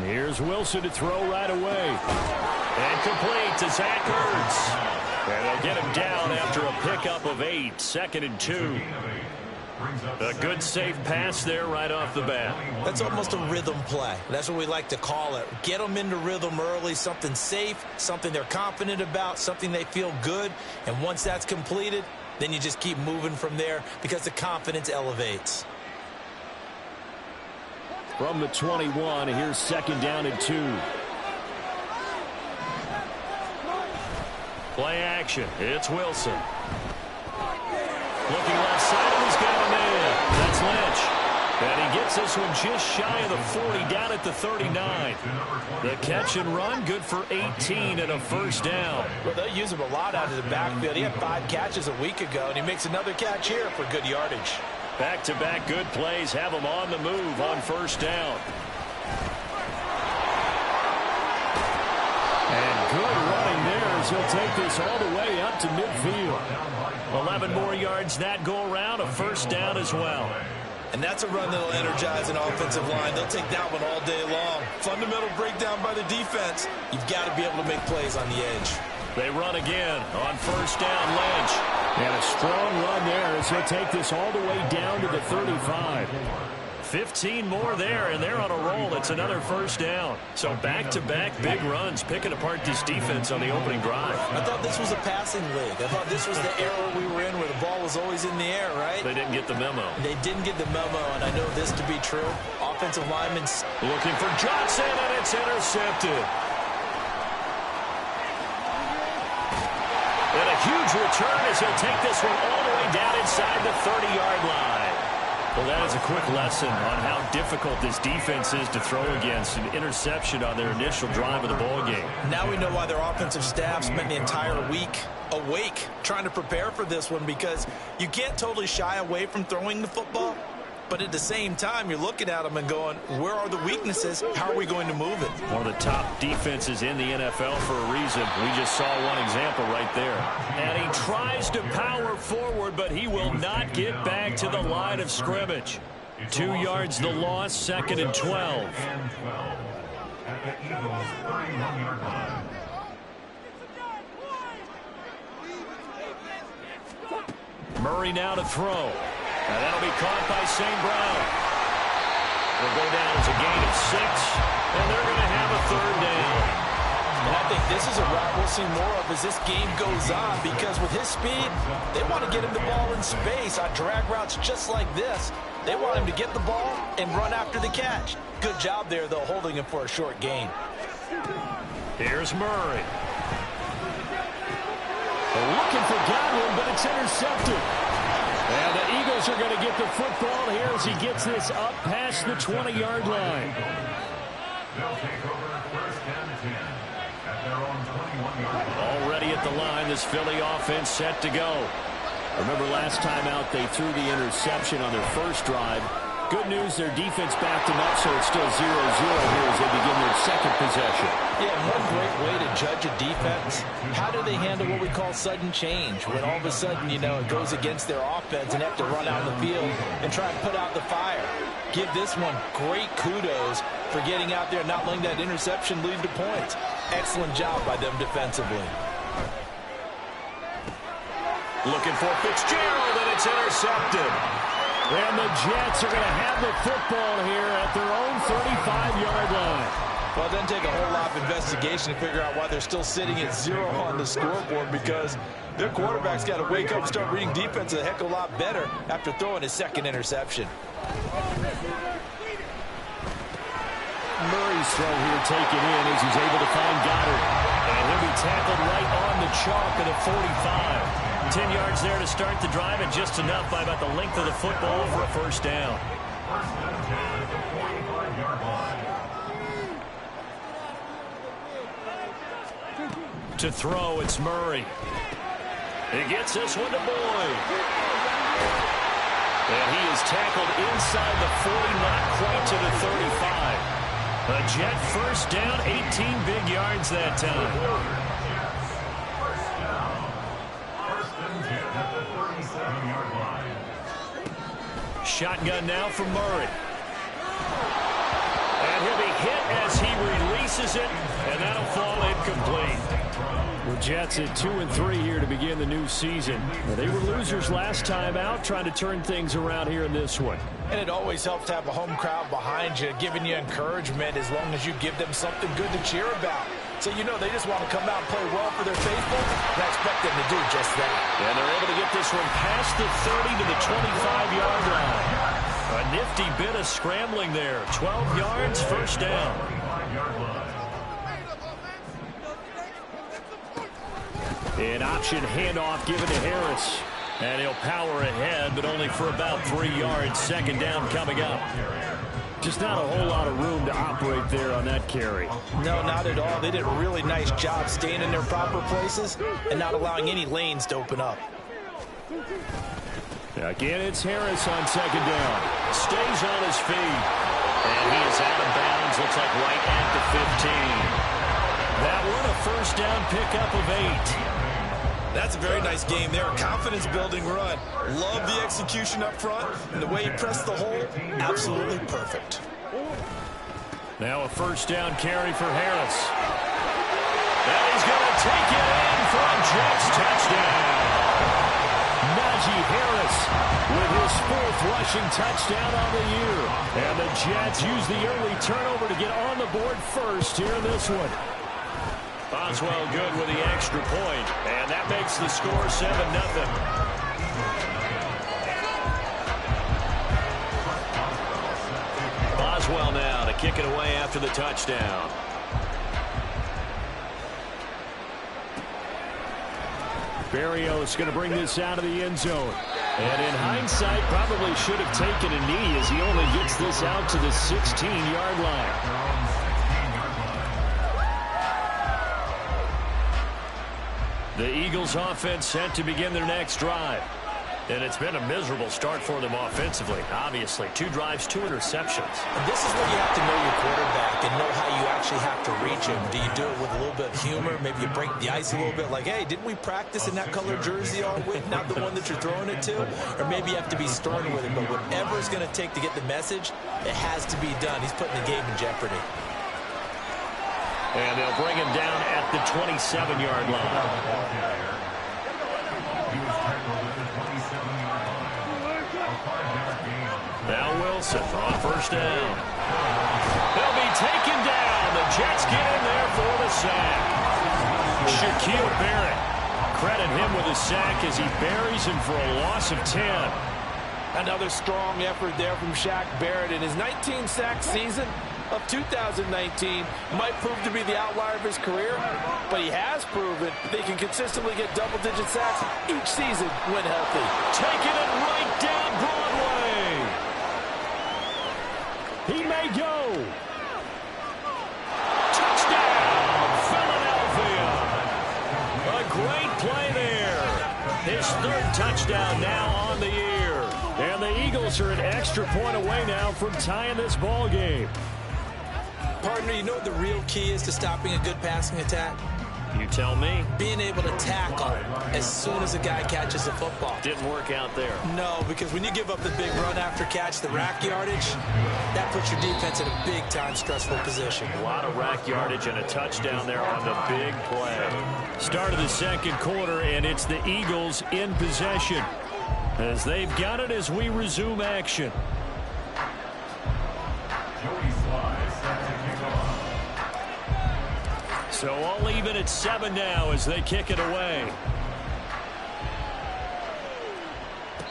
Here's Wilson to throw right away. And complete to Zach Ertz. And they'll get him down after a pickup of 8, 2nd and 2. A good, safe pass there right off the bat. That's almost a rhythm play. That's what we like to call it. Get them into rhythm early, something safe, something they're confident about, something they feel good. And once that's completed, then you just keep moving from there because the confidence elevates. From the 21, here's 2nd down and 2. Play action. It's Wilson. Looking left side, and he's got a man. That's Lynch. And he gets this one just shy of the 40, down at the 39. The catch and run, good for 18 and a first down. Well, they'll use him a lot out of the backfield. He had 5 catches a week ago, and he makes another catch here for good yardage. Back-to-back good plays have him on the move on first down. And good running there as he'll take this all the way up to midfield. 11 more yards that go around, a first down as well. And that's a run that'll energize an offensive line. They'll take that one all day long. Fundamental breakdown by the defense. You've got to be able to make plays on the edge. They run again on first down, Lynch. And a strong run there as he'll take this all the way down to the 35. 15 more there, and they're on a roll. It's another first down. So back-to-back big runs, picking apart this defense on the opening drive. I thought this was a passing league. I thought this was the era we were in where the ball was always in the air, right? They didn't get the memo. They didn't get the memo, and I know this to be true. Offensive linemen looking for Johnson, and it's intercepted. And a huge return as he'll take this one all the way down inside the 30-yard line. Well, that is a quick lesson on how difficult this defense is to throw against. An interception on their initial drive of the ballgame. Now we know why their offensive staff spent the entire week awake trying to prepare for this one, because you can't totally shy away from throwing the football. But at the same time, you're looking at them and going, where are the weaknesses? How are we going to move it? One of the top defenses in the NFL for a reason. We just saw one example right there. And he tries to power forward, but he will not get back to the line of scrimmage. 2 yards the loss, 2nd and 12. Murray now to throw. And that'll be caught by St. Brown. They'll go down as a gain of 6, and they're going to have a 3rd down. And I think this is a route we'll see more of as this game goes on, because with his speed, they want to get him the ball in space on drag routes just like this. They want him to get the ball and run after the catch. Good job there, though, holding him for a short gain. Here's Murray. They're looking for Godwin, but it's intercepted. And the Eagles are going to get the football here as he gets this up past the 20-yard line. Already at the line, this Philly offense set to go. Remember last time out they threw the interception on their first drive. Good news, their defense backed them up, so it's still 0-0 here as they begin their second possession. Yeah, one great way to judge a defense. How do they handle what we call sudden change? When all of a sudden, you know, it goes against their offense and have to run out in the field and try and put out the fire. Give this one great kudos for getting out there and not letting that interception lead to points. Excellent job by them defensively. Looking for Fitzgerald, and it's intercepted. And the Jets are going to have the football here at their own 35-yard line. Well, it doesn't take a whole lot of investigation to figure out why they're still sitting at 0 on the scoreboard, because their quarterback's got to wake up and start reading defense a heck of a lot better after throwing his second interception. Murray's throw here taken in as he's able to find Goddard. And he'll be tackled right on the chalk at the 45. 10 yards there to start the drive, and just enough by about the length of the football for a first down. To throw, it's Murray. He gets this one to Boyd. And he is tackled inside the 40, not quite to the 35. A Jet first down, 18 big yards that time. Shotgun now from Murray. And he'll be hit as he releases it, and that'll fall incomplete. The Jets at 2-3 here to begin the new season. They were losers last time out, trying to turn things around here in this one. And it always helps to have a home crowd behind you, giving you encouragement as long as you give them something good to cheer about. So you know they just want to come out and play well for their faithful, and I expect them to do just that. And they're able to get this one past the 30 to the 25-yard line. A nifty bit of scrambling there. 12 yards, first down. An option handoff given to Harris. And he'll power ahead, but only for about 3 yards. Second down coming up. Just not a whole lot of room to operate there on that carry. No, not at all. They did a really nice job staying in their proper places and not allowing any lanes to open up. Again, it's Harris on second down. Stays on his feet. And he is out of bounds. Looks like right at the 15. That one a first down pickup of 8. That's a very nice game there. A confidence-building run. Love the execution up front. And the way he pressed the hole, absolutely perfect. Now a first down carry for Harris. And he's going to take it in for a Jets touchdown. Najee Harris with his 4th rushing touchdown on the year. And the Jets use the early turnover to get on the board first here in this one. Boswell good with the extra point, and that makes the score 7-0. Boswell now to kick it away after the touchdown. Berrios going to bring this out of the end zone. And in hindsight, probably should have taken a knee as he only gets this out to the 16-yard line. The Eagles offense set to begin their next drive. And it's been a miserable start for them offensively. Obviously, 2 drives, 2 interceptions. And this is where you have to know your quarterback and know how you actually have to reach him. Do you do it with a little bit of humor? Maybe you break the ice a little bit like, hey, didn't we practice in that color jersey all week, not the one that you're throwing it to? Or maybe you have to be stern with him. But whatever it's going to take to get the message, it has to be done. He's putting the game in jeopardy. And they'll bring him down at the 27-yard line. Now Wilson on first down. They'll be taken down. The Jets get in there for the sack. Shaquille Barrett. Credit him with a sack as he buries him for a loss of 10. Another strong effort there from Shaq Barrett in his 19-sack season of 2019. Might prove to be the outlier of his career, but he has proven they can consistently get double-digit sacks each season when healthy. Taking it right down Broadway. He may go. Touchdown, Philadelphia. A great play there. His 3rd touchdown now on the year. And the Eagles are an extra point away now from tying this ball game. Partner, you know what the real key is to stopping a good passing attack? You tell me. Being able to tackle as soon as a guy catches the football. Didn't work out there. No, because when you give up the big run after catch, the rack yardage, that puts your defense in a big-time stressful position. A lot of rack yardage and a touchdown there on the big play. Start of the second quarter, and it's the Eagles in possession as they've got it as we resume action. So all even at 7 now as they kick it away.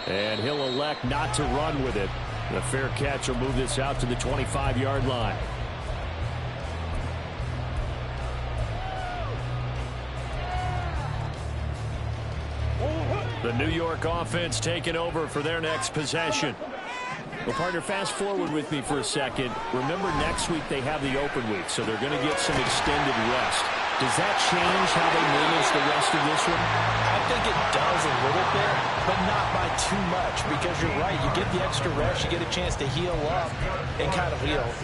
And he'll elect not to run with it. The fair catch will move this out to the 25-yard line. The New York offense taking over for their next possession. Well, partner, fast forward with me for a second. Remember, next week they have the open week, so they're going to get some extended rest. Does that change how they manage the rest of this one? I think it does a little bit, but not by too much, because you're right. You get the extra rest, you get a chance to heal up and kind of,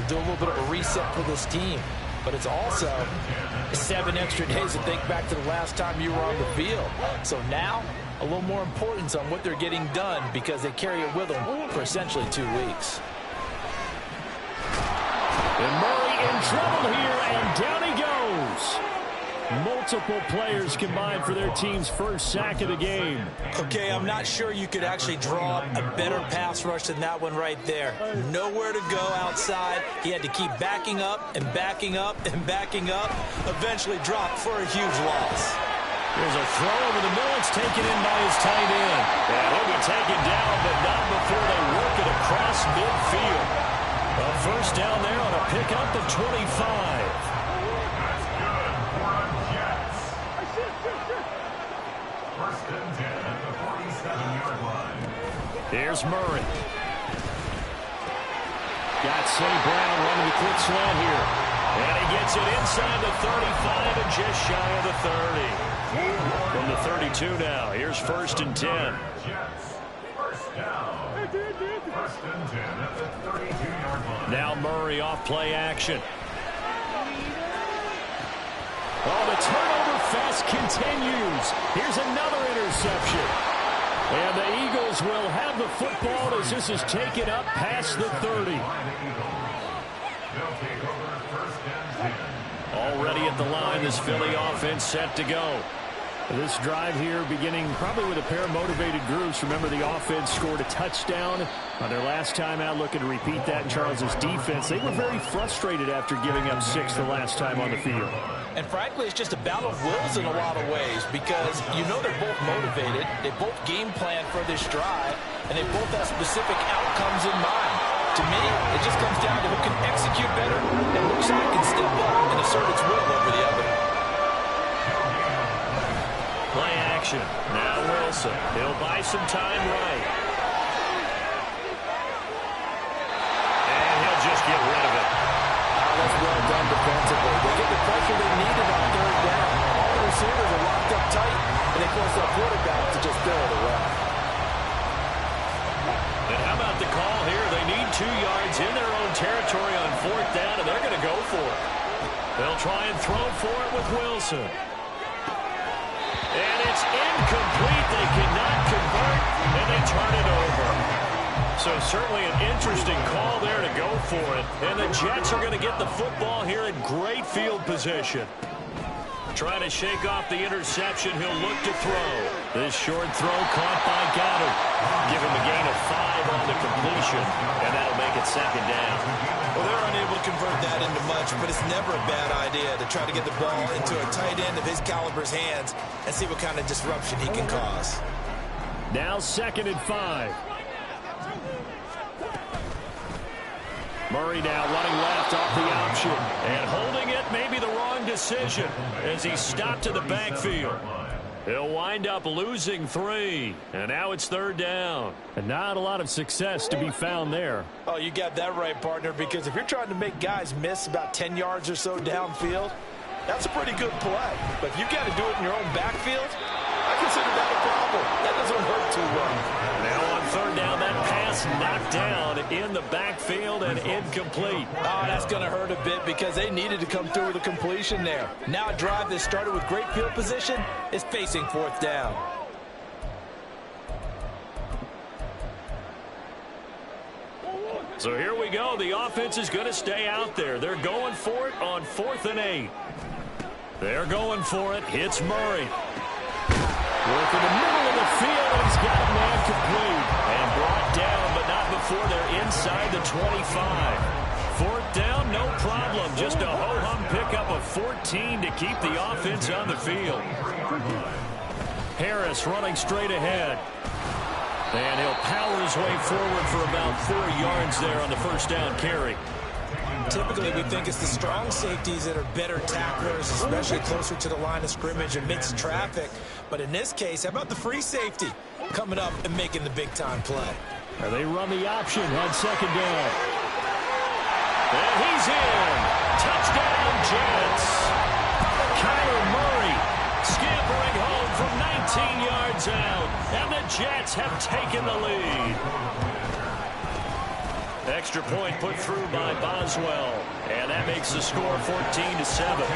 do a little bit of a reset for this team. But it's also 7 extra days to think back to the last time you were on the field. So now, a little more importance on what they're getting done because they carry it with them for essentially 2 weeks. And Murray in trouble here, and down he goes. Multiple players combined for their team's first sack of the game. Okay, I'm not sure you could actually draw up a better pass rush than that one right there. Nowhere to go outside. He had to keep backing up and backing up and backing up. Eventually dropped for a huge loss. There's a throw over the middle. It's taken in by his tight end. And he'll be taken down, but not before they work it across midfield. A first down there on a pickup of 25. Here's Murray. Got St. Brown running the quick slant here. And he gets it inside the 35 and just shy of the 30. From the 32 now. Here's 1st and 10. Now Murray off play action. Oh, the turnover fest continues. Here's another interception. And the Eagles will have the football as this is taken up past the 30. Already at the line, this Philly offense set to go. This drive here beginning probably with a pair of motivated groups. Remember, the offense scored a touchdown on their last time out. Looking to repeat that in Charles's defense. They were very frustrated after giving up 6 the last time on the field. And frankly, it's just a battle of wills in a lot of ways because you know they're both motivated. They both game plan for this drive, and they both have specific outcomes in mind. To me, it just comes down to who can execute better and which side can step up and assert its will over the other. Play action. Now Wilson. He'll buy some time right. And he'll just get rid of it. That's well done defensively. They get the pressure they needed on 3rd down. All the receivers are locked up tight, and they force that quarterback to just throw it away. And how about the call here? They need 2 yards in their own territory on 4th down, and they're going to go for it. They'll try and throw for it with Wilson. And it's incomplete. They cannot convert, and they turn it over. So certainly an interesting call there to go for it. And the Jets are going to get the football here in great field position. Trying to shake off the interception. He'll look to throw. This short throw caught by Goddard. Give him a gain of 5 on the completion, and that'll make it 2nd down. Well, they're unable to convert that into much, but it's never a bad idea to try to get the ball into a tight end of his caliber's hands and see what kind of disruption he can cause. Now 2nd and 5. Murray now running left off the option. And holding it may be the wrong decision as he stopped to the backfield. He'll wind up losing 3. And now it's 3rd down. And not a lot of success to be found there. Oh, you got that right, partner, because if you're trying to make guys miss about 10 yards or so downfield, that's a pretty good play. But if you've got to do it in your own backfield, I consider that a problem. That doesn't hurt too well. Now on 3rd down, that pass knocked down in the backfield and incomplete. Oh, that's going to hurt a bit because they needed to come through with a completion there. Now a drive that started with great field position is facing 4th down. So here we go. The offense is going to stay out there. They're going for it on 4th and 8. They're going for it. Hits Murray. Work in the middle of the field, and he's got a man complete. And brought down, but not before they're inside the 25. 4th down, no problem. Just a ho-hum pickup of 14 to keep the offense on the field. Harris running straight ahead. And he'll power his way forward for about 4 yards there on the 1st down carry. Typically, we think it's the strong safeties that are better tacklers, especially closer to the line of scrimmage amidst traffic. But in this case, how about the free safety coming up and making the big-time play? And they run the option on 2nd down. And he's in. Touchdown, Jets. Kyler Murray scampering home from 19 yards out. And the Jets have taken the lead. Extra point put through by Boswell. And that makes the score 14-7.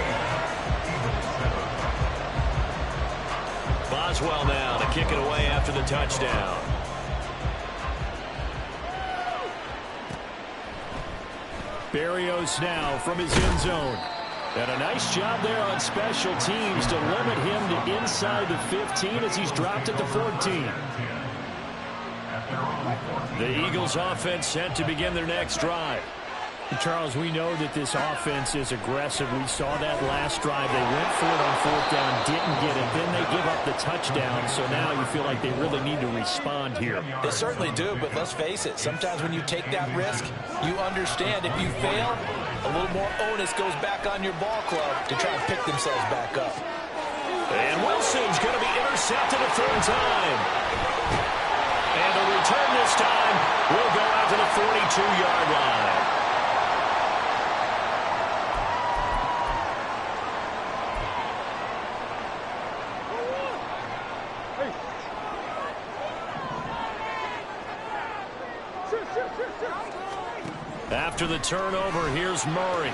Boswell now to kick it away after the touchdown. Berrios now from his end zone. And a nice job there on special teams to limit him to inside the 15 as he's dropped at the 14. The Eagles offense set to begin their next drive. Charles, we know that this offense is aggressive. We saw that last drive. They went for it on 4th down, didn't get it. Then they give up the touchdown. So now you feel like they really need to respond here. They certainly do, but let's face it. Sometimes when you take that risk, you understand if you fail, a little more onus goes back on your ball club to try and pick themselves back up. And Wilson's going to be intercepted a third time. And the return this time will go out to the 42-yard line. After the turnover, here's Murray.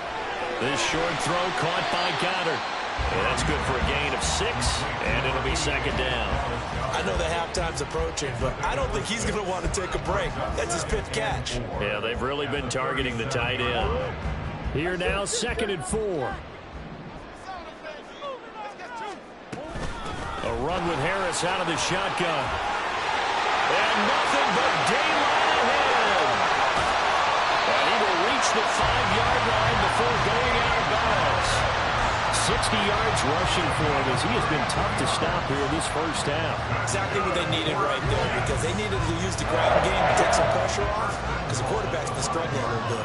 This short throw caught by Goddard. And that's good for a gain of 6, and it'll be second down. I know the halftime's approaching, but I don't think he's going to want to take a break. That's his 5th catch. Yeah, they've really been targeting the tight end. Here now, 2nd and 4. A run with Harris out of the shotgun. And nothing but daylight ahead. And he will reach the 5-yard line before going out of bounds. 60 yards rushing for him as he has been tough to stop here this first half. Exactly what they needed right there, because they needed to use the ground game to take some pressure off, because the quarterback's been struggling a little bit.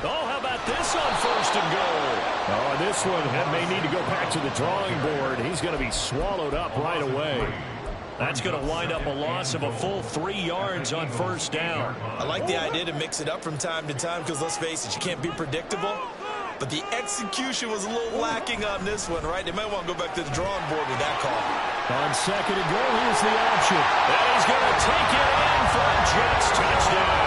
Oh, how about this on 1st and goal? Oh, this one may need to go back to the drawing board. He's going to be swallowed up right away. That's going to wind up a loss of a full 3 yards on 1st down. I like the idea to mix it up from time to time because, let's face it, you can't be predictable. But the execution was a little lacking on this one, right? They might want to go back to the drawing board with that call. On 2nd and goal, here's the option. And he's going to take it in for a Jets touchdown.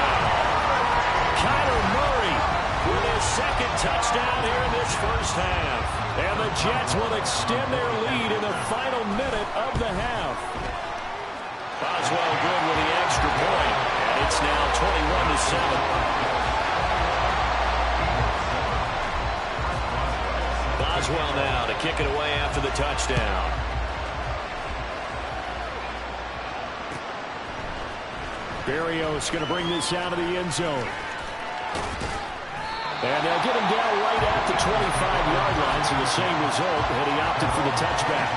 Kyler Murray with his 2nd touchdown here in this first half. And the Jets will extend their lead in the final minute of the half. Boswell good with the extra point, and it's now 21-7. Boswell now to kick it away after the touchdown. Berrios going to bring this out of the end zone. And they'll get him down right at the 25-yard line, so the same result, and he opted for the touchback.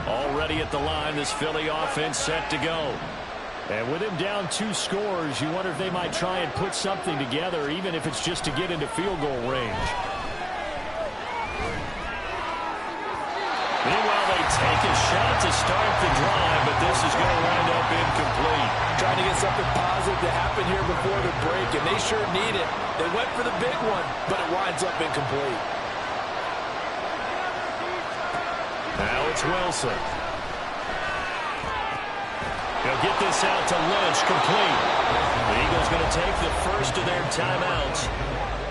Already at the line, this Philly offense set to go. And with him down 2 scores, you wonder if they might try and put something together, even if it's just to get into field goal range. Meanwhile, they take a shot to start the drive, but this is going to wind up incomplete. Trying to get something positive to happen here before the break, and they sure need it. They went for the big one, but it winds up incomplete. Now it's Wilson. They'll get this out to Lynch, complete. The Eagles going to take the first of their timeouts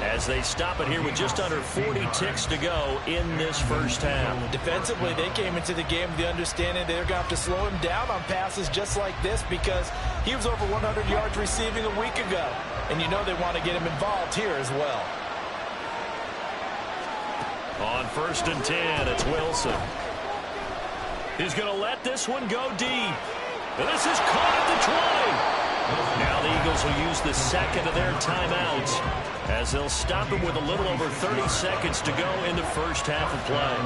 as they stop it here with just under 40 ticks to go in this first half. Defensively, they came into the game with the understanding they're going to have to slow him down on passes just like this because he was over 100 yards receiving a week ago. And you know they want to get him involved here as well. On 1st and 10, it's Wilson. He's going to let this one go deep. And this is caught at the 20. Now the Eagles will use the second of their timeouts as they'll stop him with a little over 30 seconds to go in the first half of play.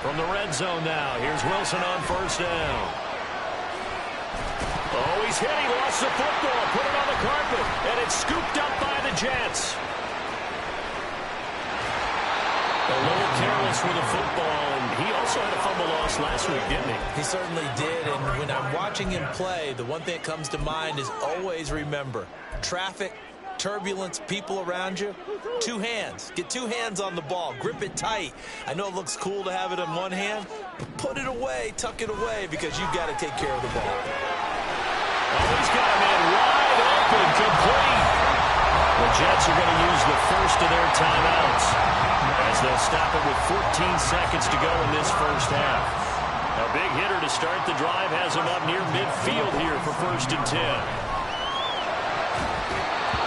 From the red zone now, here's Wilson on 1st down. Oh, he's hit. He lost the football. Put it on the carpet. And it's scooped up by the Jets. A little careless with the football, and he also had a fumble loss last week, didn't he? He certainly did, and when I'm watching him play, the one thing that comes to mind is always remember, traffic turbulence, people around you. Two hands. Get two hands on the ball. Grip it tight. I know it looks cool to have it in one hand, but put it away, tuck it away, because you've got to take care of the ball. Oh, he's got a man wide open, complete. The Jets are going to use the first of their timeouts as they'll stop it with 14 seconds to go in this first half. A big hitter to start the drive has him up near midfield here for 1st and 10.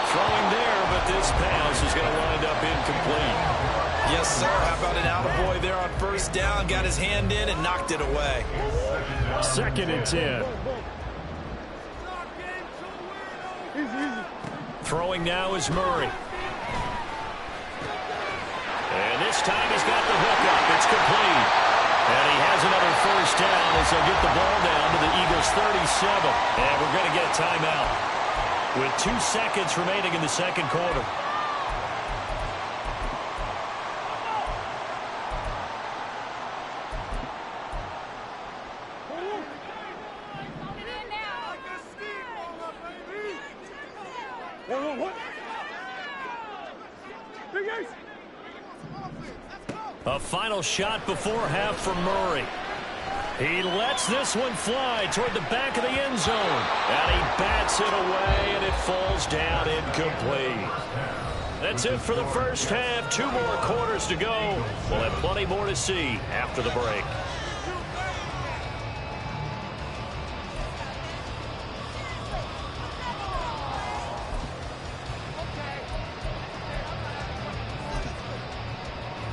Throwing there, but this pass is going to wind up incomplete. Yes, sir. How about an attaboy there on 1st down? Got his hand in and knocked it away. 2nd and 10. Throwing now is Murray. And this time he's got the hook up. It's complete. And he has another 1st down as they'll get the ball down to the Eagles' 37. And we're going to get a timeout with 2 seconds remaining in the second quarter. A final shot before half from Murray. He lets this one fly toward the back of the end zone. And he bats it away, and it falls down incomplete. That's it for the first half. 2 more quarters to go. We'll have plenty more to see after the break.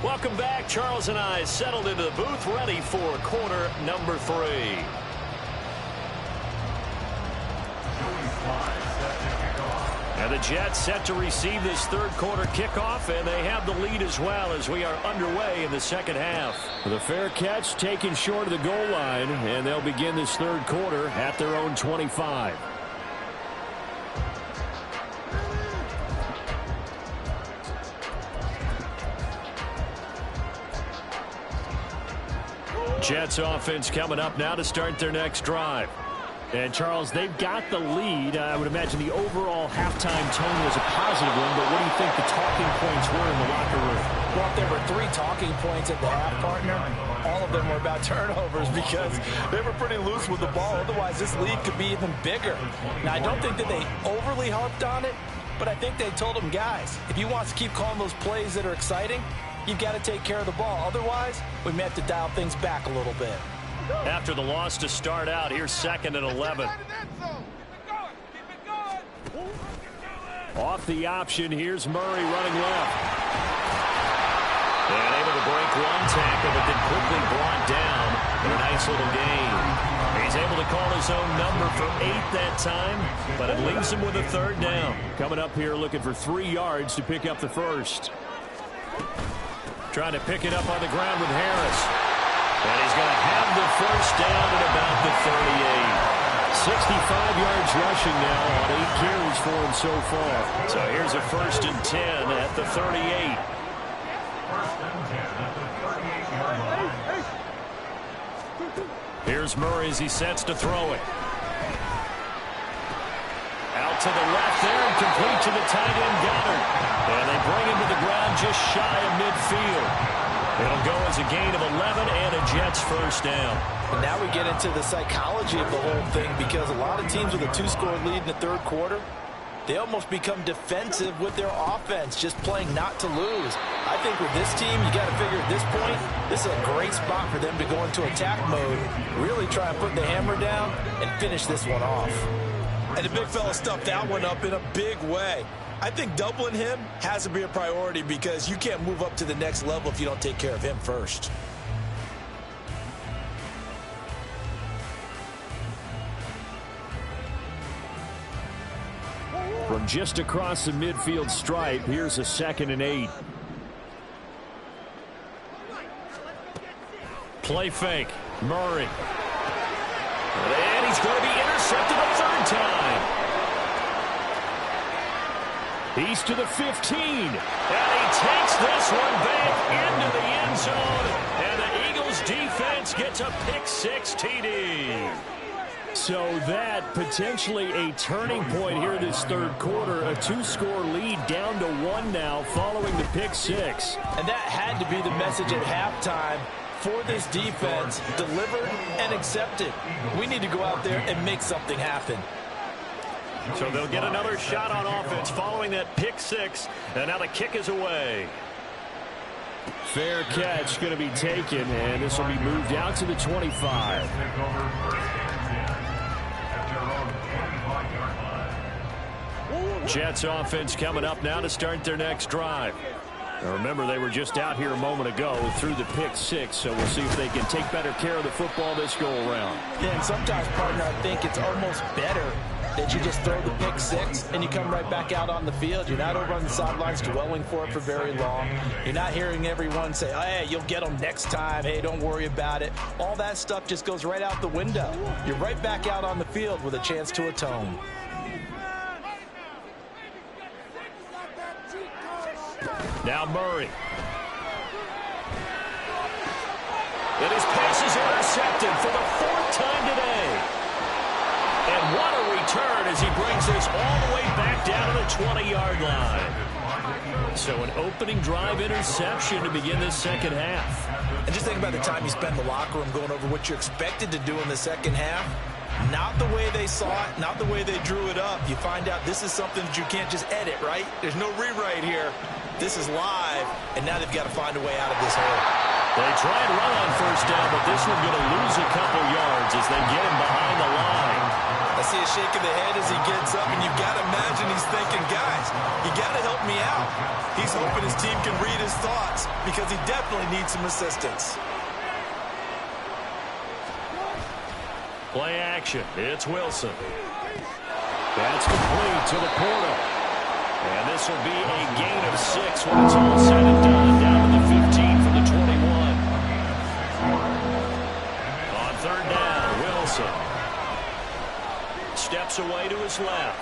Welcome back. Charles and I settled into the booth, ready for quarter number 3. And the Jets set to receive this 3rd quarter kickoff, and they have the lead as well as we are underway in the second half. The fair catch taken short of the goal line, and they'll begin this 3rd quarter at their own 25. Jets offense coming up now to start their next drive. And, Charles, they've got the lead. I would imagine the overall halftime tone was a positive one, but what do you think the talking points were in the locker room? Well, if there were 3 talking points at the half, partner, all of them were about turnovers because they were pretty loose with the ball. Otherwise, this lead could be even bigger. Now, I don't think that they overly harped on it, but I think they told them, guys, if you want to keep calling those plays that are exciting, you've got to take care of the ball. Otherwise, we may have to dial things back a little bit. After the loss to start out, here's 2nd and 11. Off the option, here's Murray running left. And able to break one tackle, but then quickly brought down in a nice little gain. He's able to call his own number for 8 that time, but it leaves him with a 3rd down. Coming up here looking for 3 yards to pick up the 1st. Trying to pick it up on the ground with Harris. And he's going to have the 1st down at about the 38. 65 yards rushing now on 8 carries for him so far. So here's a 1st and 10 at the 38. Here's Murray as he sets to throw it. Out to the left there and complete to the tight end Goddard. And they bring him to the ground just shy of midfield. It'll go as a gain of 11 and a Jets 1st down. And now we get into the psychology of the whole thing because a lot of teams with a 2-score lead in the 3rd quarter, they almost become defensive with their offense, just playing not to lose. I think with this team, you got to figure at this point, this is a great spot for them to go into attack mode, really try and put the hammer down and finish this one off. And the big fella stuffed that one up in a big way. I think doubling him has to be a priority because you can't move up to the next level if you don't take care of him first. From just across the midfield stripe, here's a 2nd and 8. Play fake. Murray. And he's going to be intercepted a 3rd time. He's to the 15. And he takes this one back into the end zone. And the Eagles defense gets a pick 6 TD. So that potentially a turning point here this third quarter. A 2-score lead down to 1 now following the pick six. And that had to be the message at halftime for this defense. Delivered and accepted. We need to go out there and make something happen. So they'll get another shot on offense following that pick six. And now the kick is away. Fair catch going to be taken, and this will be moved out to the 25. Jets offense coming up now to start their next drive. Now remember, they were just out here a moment ago through the pick six, so we'll see if they can take better care of the football this go around. Yeah, and sometimes, partner, I think it's almost better that you just throw the pick six and you come right back out on the field. You're not over on the sidelines dwelling for it for very long. You're not hearing everyone say, oh, hey, you'll get them next time. Hey, don't worry about it. All that stuff just goes right out the window. You're right back out on the field with a chance to atone. Now Murray. And his pass is intercepted for the 4th time today. And what a return as he brings this all the way back down to the 20-yard line. So an opening drive interception to begin this second half. And just think about the time you spend in the locker room going over what you expected to do in the second half. Not the way they saw it, not the way they drew it up. You find out this is something that you can't just edit, right? There's no rewrite here. This is live, and now they've got to find a way out of this hole. They try and run on first down, but this one's going to lose a couple yards as they get him behind the line. I see a shake of the head as he gets up, and you've got to imagine he's thinking, guys, you got to help me out. He's hoping his team can read his thoughts because he definitely needs some assistance. Play action. It's Wilson. That's complete to the Porter. And this will be a gain of 6 when it's all said and done. Down to the 15 from the 21. On third down, Wilson. Steps away to his left.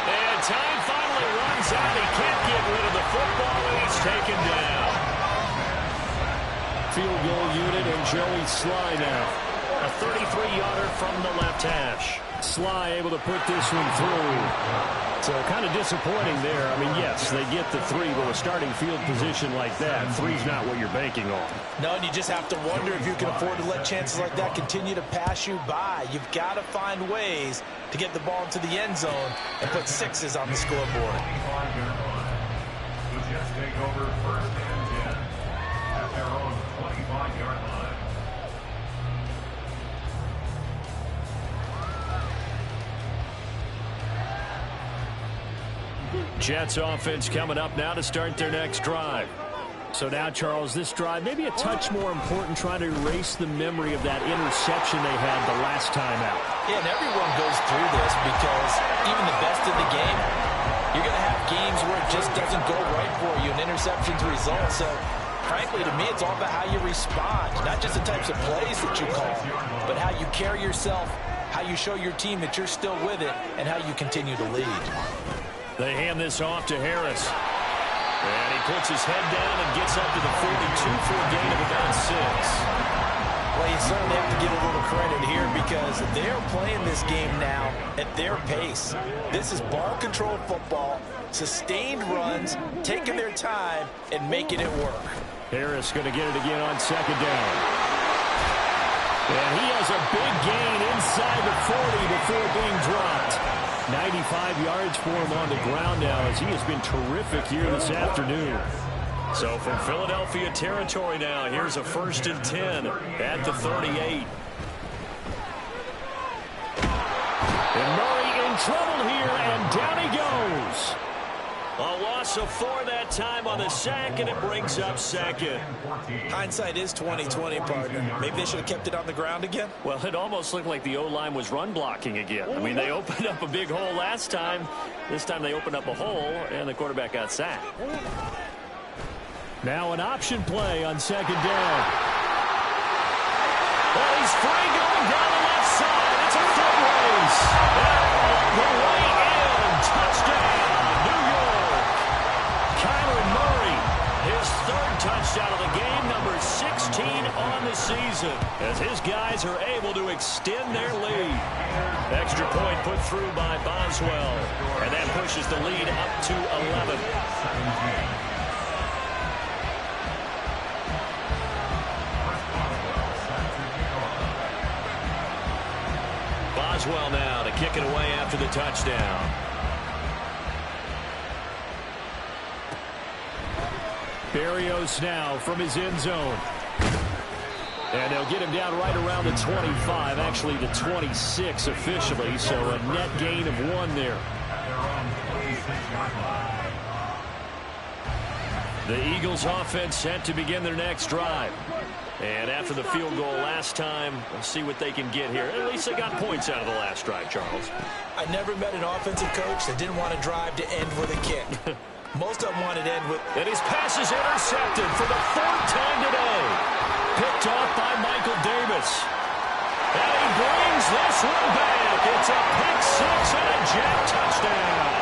And time finally runs out. He can't get rid of the football, and he's taken down. Field goal unit and Joey Sly now. A 33-yarder from the left hash. Sly able to put this one through. So kind of disappointing there. I mean, yes, they get the 3, but a starting field position like that, 3's not what you're banking on. No, and you just have to wonder if you can afford to let chances like that continue to pass you by. You've got to find ways to get the ball into the end zone and put 6s on the scoreboard. The Jets take over 1st and 10 at their own 25-yard line. Jets offense coming up now to start their next drive. So now, Charles, this drive maybe a touch more important, trying to erase the memory of that interception they had the last time out. Yeah, and everyone goes through this because even the best of the game, you're going to have games where it just doesn't go right for you, and interceptions result. So, frankly, to me, it's all about how you respond, not just the types of plays that you call, but how you carry yourself, how you show your team that you're still with it, and how you continue to lead. They hand this off to Harris. And he puts his head down and gets up to the 42 for a gain of about 6. Well, you certainly have to give a little credit here because they're playing this game now at their pace. This is ball control football, sustained runs, taking their time, and making it work. Harris going to get it again on second down. And he has a big gain inside the 40 before being dropped. 95 yards for him on the ground now as he has been terrific here this afternoon. So from Philadelphia territory now, here's a 1st and 10 at the 38. And Murray in trouble here, and down he goes. A loss of 4 that time on the sack, and it brings up 2nd. Hindsight is 20/20, partner. Maybe they should have kept it on the ground again. Well, it almost looked like the O-line was run blocking again. I mean, they opened up a big hole last time. This time they opened up a hole, and the quarterback got sacked. Now an option play on second down. Well, he's free going down the left side. It's a foot race. All the way in. Touchdown, New York. Kyler Murray His third touchdown of the game, number 16 on the season, as his guys are able to extend their lead. Extra point put through by Boswell, and that pushes the lead up to 11. Boswell now to kick it away after the touchdown. Berrios now from his end zone. And they'll get him down right around the 25, actually the 26 officially, so a net gain of 1 there. The Eagles offense set to begin their next drive. And after the field goal last time, we'll see what they can get here. At least they got points out of the last drive, Charles. I never met an offensive coach that didn't want to drive to end with a kick. Most of them wanted to end with... And his pass is intercepted for the 4th time today. Picked off by Michael Davis. And he brings this one back. It's a pick 6 and a jet touchdown.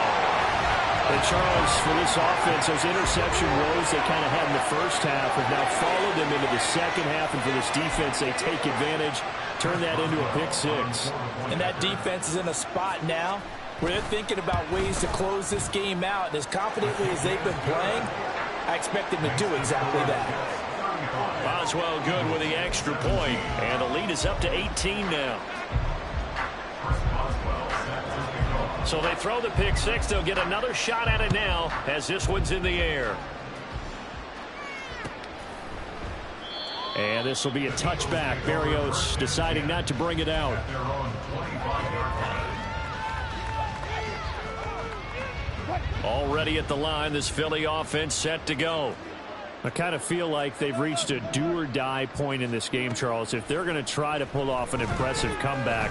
And Charles, for this offense, those interception woes they kind of had in the first half have now followed them into the second half. And for this defense, they take advantage, turn that into a pick 6. And that defense is in a spot now where they're thinking about ways to close this game out. And as confidently as they've been playing, I expect them to do exactly that. Boswell good with the extra point, and the lead is up to 18 now. So they throw the pick 6. They'll get another shot at it now as this one's in the air. And this will be a touchback. Berrios deciding not to bring it out. Already at the line, this Philly offense set to go. I kind of feel like they've reached a do-or-die point in this game, Charles. If they're going to try to pull off an impressive comeback,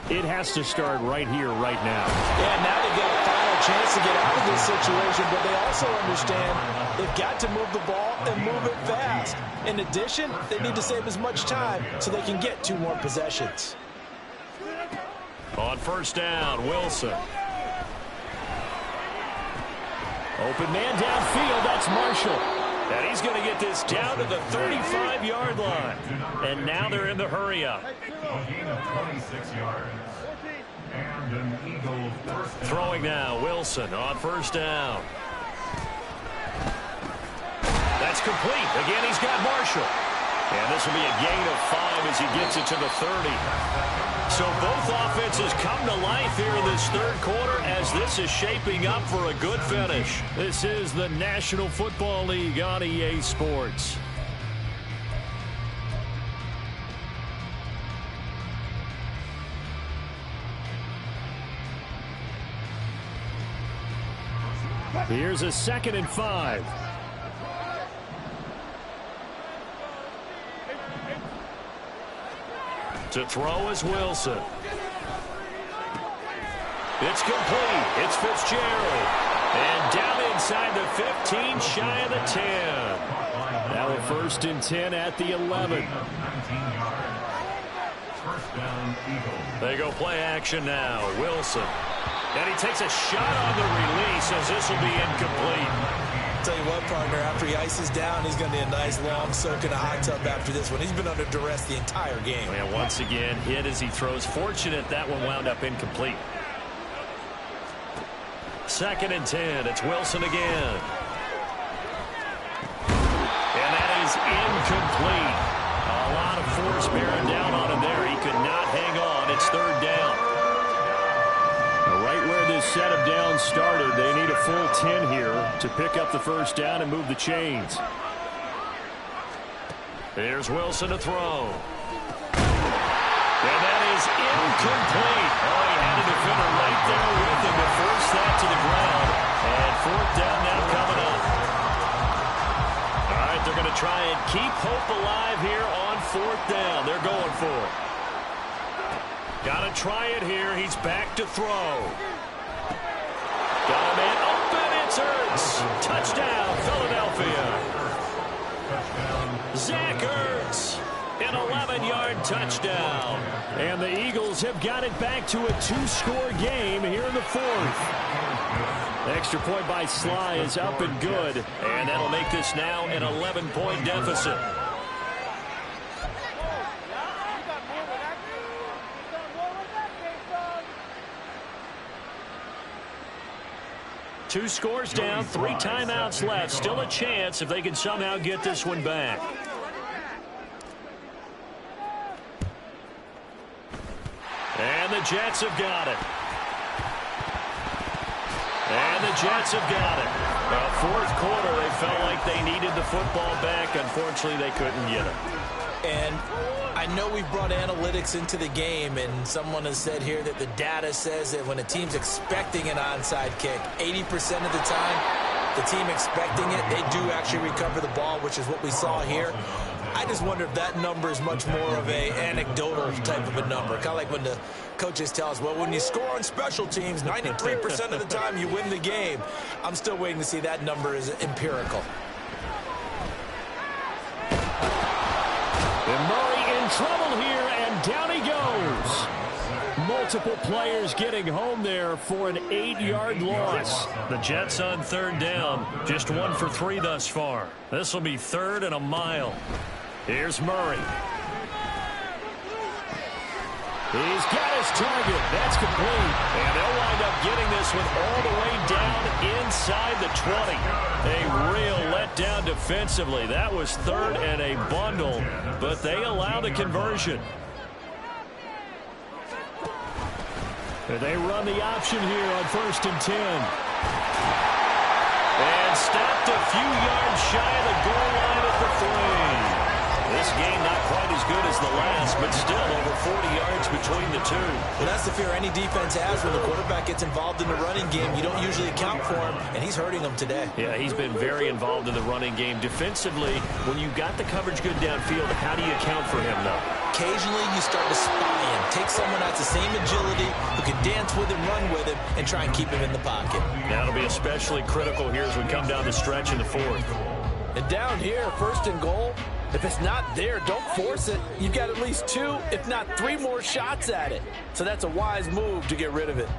it has to start right here, right now. Yeah, now they get a final chance to get out of this situation, but they also understand they've got to move the ball and move it fast. In addition, they need to save as much time so they can get 2 more possessions. On first down, Wilson. Open man downfield, that's Marshall. And he's going to get this down to the 35-yard line. And now they're in the hurry-up. Throwing now, Wilson on first down. That's complete. Again, he's got Marshall. And this will be a gain of 5 as he gets it to the 30. So both offenses come to life here in this third quarter as this is shaping up for a good finish. This is the National Football League on EA Sports. Here's a 2nd and 5. To throw is Wilson. It's complete. It's Fitzgerald. And down inside the 15, shy of the 10. Now a 1st and 10 at the 11. They go play action now. Wilson. And he takes a shot on the release as this will be incomplete. Tell you what, partner, after he ices down, he's going to need a nice long soak in a hot tub after this one. He's been under duress the entire game. And once again, hit as he throws. Fortunate that one wound up incomplete. 2nd and 10. It's Wilson again. And that is incomplete. A lot of force bearing down on him there. He could not hang on. It's 3rd down. Right where this set of downs started, they need a full 10 here to pick up the first down and move the chains. Here's Wilson to throw. And that is incomplete. Oh, he had a defender right there with him to force that to the ground. And 4th down now coming up. All right, they're going to try and keep hope alive here on 4th down. They're going for it. Got to try it here. He's back to throw. Got a man open. It's Ertz. Touchdown, Philadelphia. Zach Ertz. An 11-yard touchdown. And the Eagles have got it back to a 2-score game here in the 4th. Extra point by Sly is up and good. And that'll make this now an 11-point deficit. Two scores down, 3 timeouts left. Still a chance if they can somehow get this one back. And the Jets have got it. And the Jets have got it. Fourth quarter, they felt like they needed the football back. Unfortunately, they couldn't get it. And I know we've brought analytics into the game, and someone has said here that the data says that when a team's expecting an onside kick, 80% of the time, the team expecting it, they do actually recover the ball, which is what we saw here. I just wonder if that number is much more of a anecdotal type of a number. Kind of like when the coaches tell us, well, when you score on special teams, 93% of the time you win the game. I'm still waiting to see that number is empirical. And Murray in trouble here, and down he goes. Multiple players getting home there for an 8-yard loss. The Jets on third down, just 1 for 3 thus far. This will be 3rd and a mile. Here's Murray. He's got his target. That's complete. And they'll wind up getting this one all the way down inside the 20. A real letdown defensively. That was 3rd and a bundle, but they allow the conversion. They run the option here on 1st and 10. And stopped a few yards shy of the goal line at the 3. This game not quite as good as the last, but still over 40 yards between the two. Well, that's the fear any defense has when the quarterback gets involved in the running game. You don't usually account for him, and he's hurting them today. Yeah, he's been very involved in the running game. Defensively, when you got the coverage good downfield, how do you account for him, though? Occasionally, you start to spy him. Take someone that's the same agility, who can dance with him, run with him, and try and keep him in the pocket. That'll be especially critical here as we come down the stretch in the 4th. And down here, 1st and goal, if it's not there, don't force it. You've got at least 2, if not 3 more shots at it. So that's a wise move to get rid of it.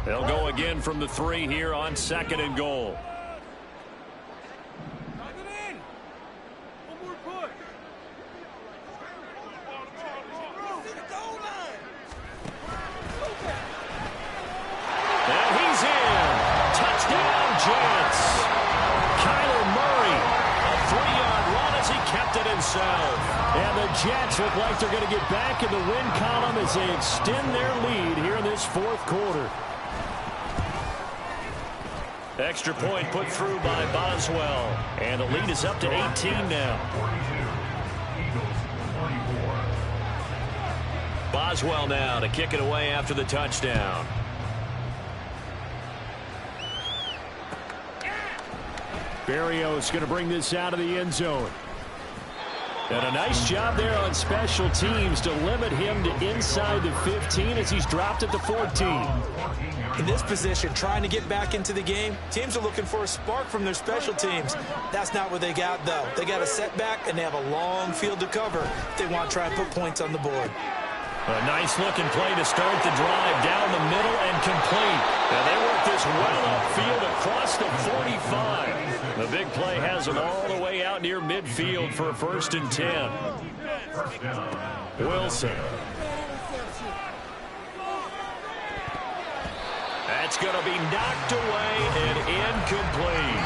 They'll go again from the 3 here on 2nd and goal. And he's in. Touchdown, Jets. Kyler Murray, a 3-yard run as he kept it himself. And the Jets look like they're going to get back in the win column as they extend their lead here in this 4th quarter. Extra point put through by Boswell. And the lead is up to 18 now. Boswell now to kick it away after the touchdown. Berrios going to bring this out of the end zone. And a nice job there on special teams to limit him to inside the 15 as he's dropped at the 14. In this position, trying to get back into the game, teams are looking for a spark from their special teams. That's not what they got, though. They got a setback, and they have a long field to cover if they want to try and put points on the board. A nice-looking play to start the drive down the middle and complete. And they work this well upfield across the 45. The big play has them all the way out near midfield for a 1st and 10. Wilson. That's going to be knocked away and incomplete.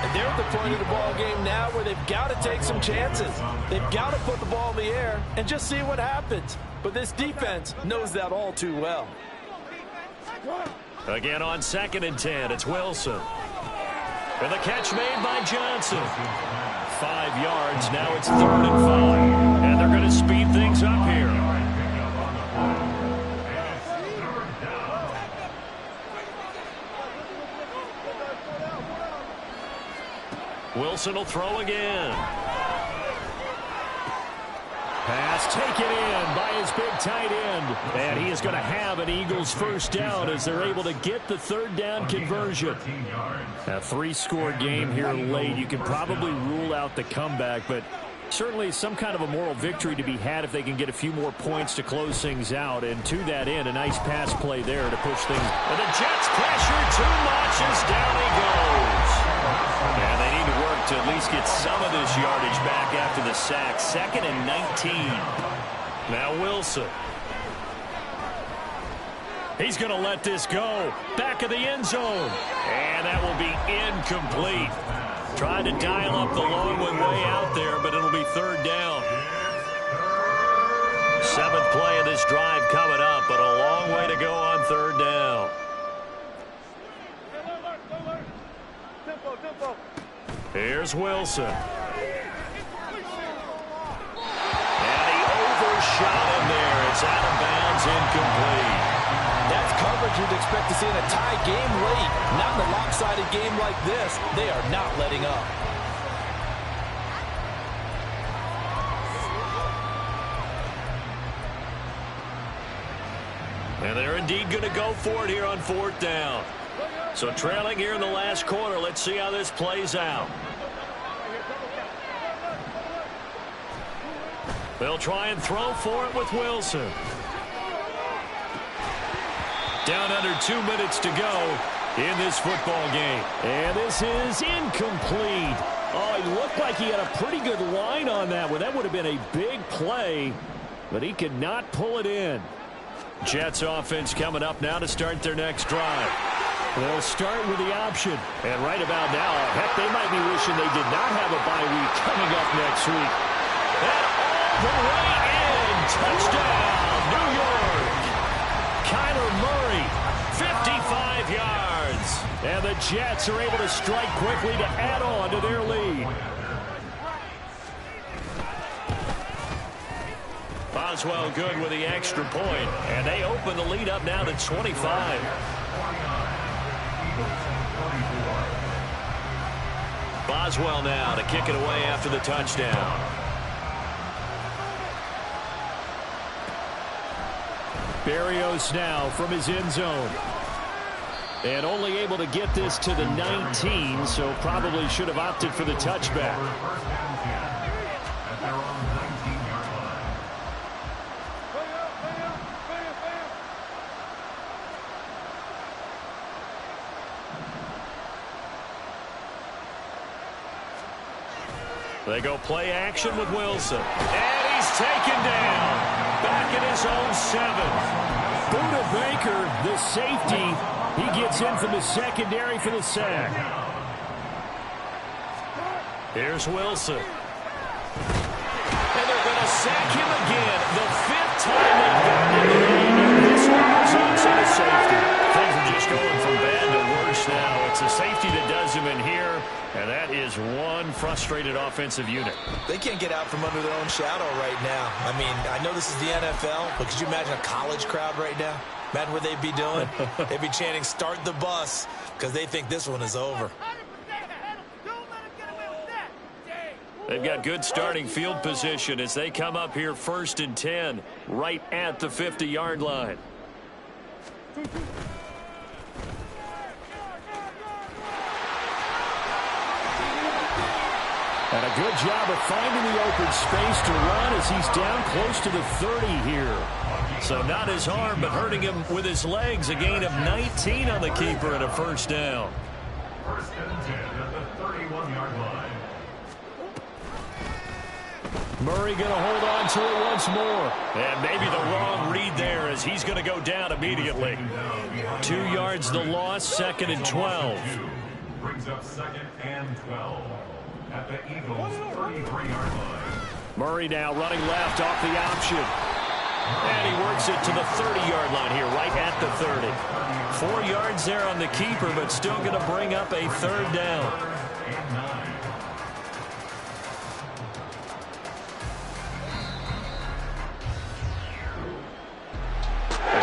And they're at the point of the ball game now where they've got to take some chances. They've got to put the ball in the air and just see what happens. But this defense knows that all too well. Again on 2nd and 10, it's Wilson. And the catch made by Johnson. 5 yards, now it's 3rd and 5. And they're going to speed things up here. Wilson will throw again. Pass taken in by his big tight end. And he is going to have an Eagles 1st down as they're able to get the 3rd down conversion. A 3-score game here late. You can probably rule out the comeback, but Certainly some kind of a moral victory to be had if they can get a few more points to close things out. And to that end, a nice pass play there to push things. And the Jets pressure too much as down he goes. And they need to work to at least get some of this yardage back after the sack. 2nd and 19. Now Wilson. He's going to let this go. Back of the end zone. And that will be incomplete. Tried to dial up the long one way out there, but it'll be 3rd down. 7th play of this drive coming up, but a long way to go on 3rd down. Here's Wilson. And he overshot him there. It's out of bounds, incomplete. That's coverage you'd expect to see in a tie game late. Not in a lopsided game like this. They are not letting up. And they're indeed going to go for it here on 4th down. So trailing here in the last quarter. Let's see how this plays out. They'll try and throw for it with Wilson. Down under 2 minutes to go in this football game. And this is incomplete. Oh, he looked like he had a pretty good line on that one. That would have been a big play, but he could not pull it in. Jets offense coming up now to start their next drive. They'll start with the option. And right about now, heck, they might be wishing they did not have a bye week coming up next week. And all the way in. Touchdown, New York. Kyler Murray, 55 yards. And the Jets are able to strike quickly to add on to their lead. Boswell good with the extra point. And they open the lead up now to 25. Boswell now to kick it away after the touchdown. Berrios now from his end zone. And only able to get this to the 19, so probably should have opted for the touchback. They go play action with Wilson. And he's taken down. Back in his own 7. Buda Baker, the safety, he gets in from the secondary for the sack. Here's Wilson. And they're going to sack him again. The 5th time they've gotten him. This one results in a safety. Things are just going from bad to worse now. It's a safety that does him in here, and that is one frustrated offensive unit. They can't get out from under their own shadow right now. I mean, I know this is the NFL, but could you imagine a college crowd right now? Imagine what they'd be doing. They'd be chanting, "Start the bus," because they think this one is over. They've got good starting field position as they come up here 1st and 10, right at the 50-yard line. And a good job of finding the open space to run as he's down close to the 30 here. So not his arm, but hurting him with his legs. A gain of 19 on the keeper and a 1st down. 1st and 10 at the 31-yard line. Murray going to hold on to it once more. And maybe the wrong read there as he's going to go down immediately. 2 yards the loss, 2nd and 12. Brings up 2nd and 12 at the Eagles' 33-yard line. Murray now running left off the option. And he works it to the 30-yard line here, right at the 30. 4 yards there on the keeper, but still going to bring up a 3rd down.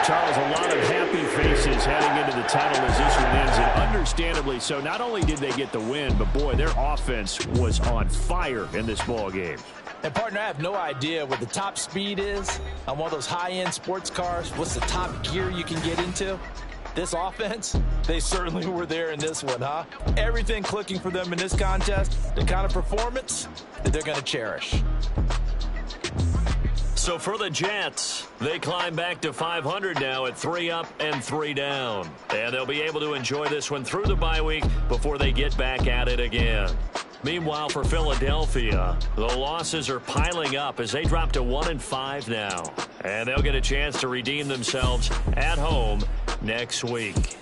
Charles, a lot of happy faces heading into the tunnel as this one ends, and understandably so. Not only did they get the win, but boy, their offense was on fire in this ball game. And, partner, I have no idea what the top speed is on one of those high-end sports cars. What's the top gear you can get into? This offense, they certainly were there in this one, huh? Everything clicking for them in this contest, the kind of performance that they're going to cherish. So for the Jets, they climb back to 500 now at 3 up and 3 down. And they'll be able to enjoy this one through the bye week before they get back at it again. Meanwhile, for Philadelphia, the losses are piling up as they drop to 1-5 now. And they'll get a chance to redeem themselves at home next week.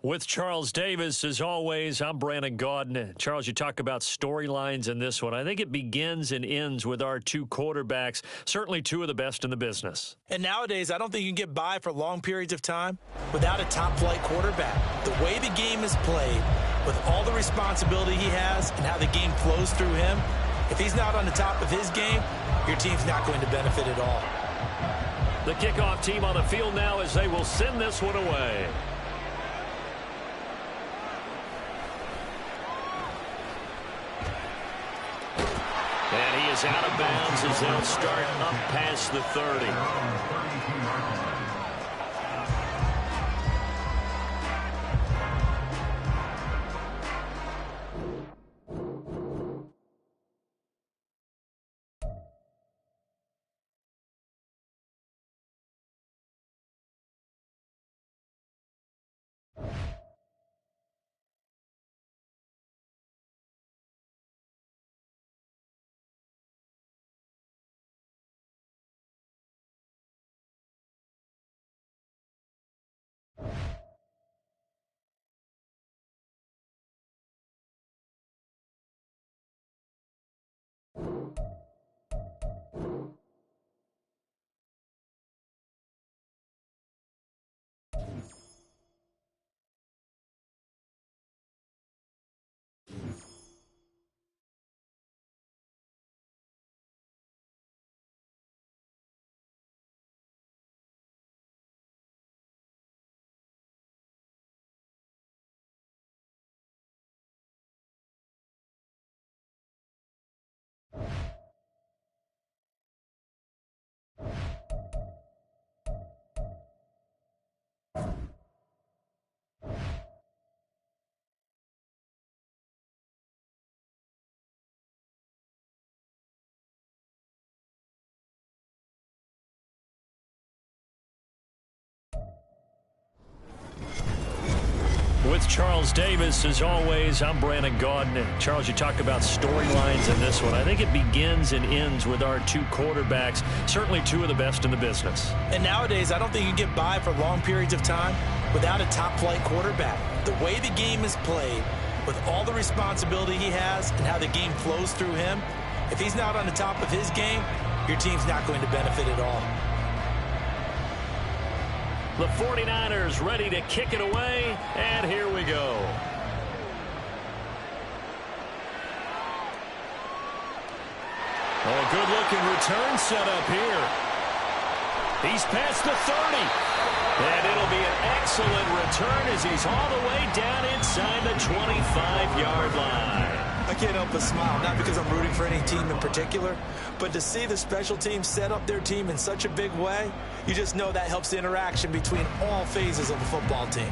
With Charles Davis, as always, I'm Brandon Gaudin. Charles, you talk about storylines in this one. I think it begins and ends with our two quarterbacks, certainly two of the best in the business. And nowadays, I don't think you can get by for long periods of time without a top-flight quarterback. The way the game is played, with all the responsibility he has and how the game flows through him, if he's not on the top of his game, your team's not going to benefit at all. The kickoff team on the field now as they will send this one away. And he is out of bounds as they'll start up past the 30. With Charles Davis, as always, I'm Brandon Gaudin. Charles, you talk about storylines in this one. I think it begins and ends with our two quarterbacks, certainly two of the best in the business. And nowadays, I don't think you can get by for long periods of time without a top-flight quarterback. The way the game is played, with all the responsibility he has and how the game flows through him, if he's not on the top of his game, your team's not going to benefit at all. The 49ers ready to kick it away, and here we go. Oh, good-looking return set up here. He's past the 30. And it'll be an excellent return as he's all the way down inside the 25-yard line. I can't help but smile, not because I'm rooting for any team in particular, but to see the special teams set up their team in such a big way, you just know that helps the interaction between all phases of a football team.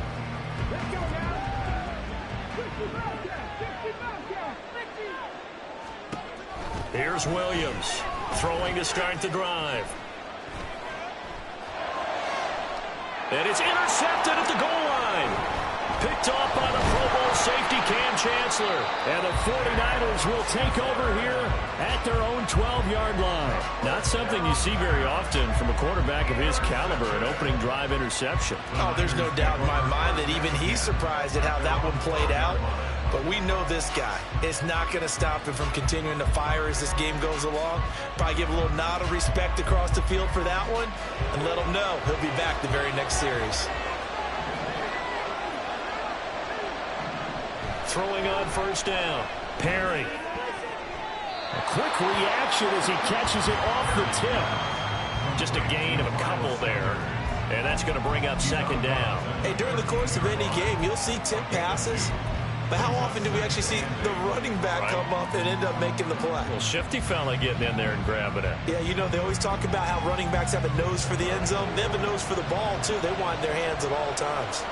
Here's Williams, throwing to start the drive. And it's intercepted at the goal line. Picked off by the Pro Bowl safety Cam Chancellor. And the 49ers will take over here at their own 12-yard line. Not something you see very often from a quarterback of his caliber, an opening drive interception. Oh, there's no doubt in my mind that even he's surprised at how that one played out. But we know this guy. It's not going to stop him from continuing to fire as this game goes along. Probably give a little nod of respect across the field for that one and let him know he'll be back the very next series. Throwing on first down. Perry. A quick reaction as he catches it off the tip. Just a gain of a couple there. And that's going to bring up second down. Hey, during the course of any game, you'll see tip passes. But how often do we actually see the running back come up and end up making the play? Well, shifty fella getting in there and grabbing it. Yeah, you know, they always talk about how running backs have a nose for the end zone. They have a nose for the ball, too. They want in their hands at all times.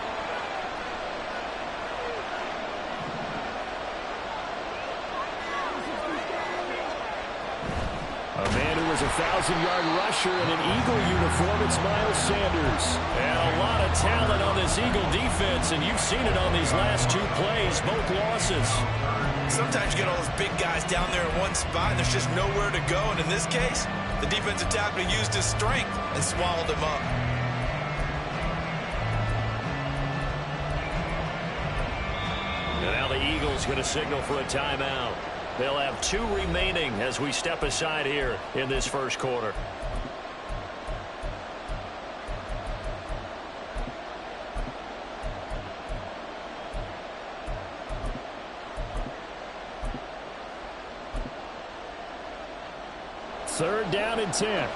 A man who was a 1,000-yard rusher in an Eagle uniform, it's Miles Sanders. And a lot of talent on this Eagle defense, and you've seen it on these last two plays, both losses. Sometimes you get all those big guys down there in one spot, and there's just nowhere to go. And in this case, the defensive tackle used his strength and swallowed him up. the Eagles going to signal for a timeout. They'll have 2 remaining as we step aside here in this first quarter. Third down and 10.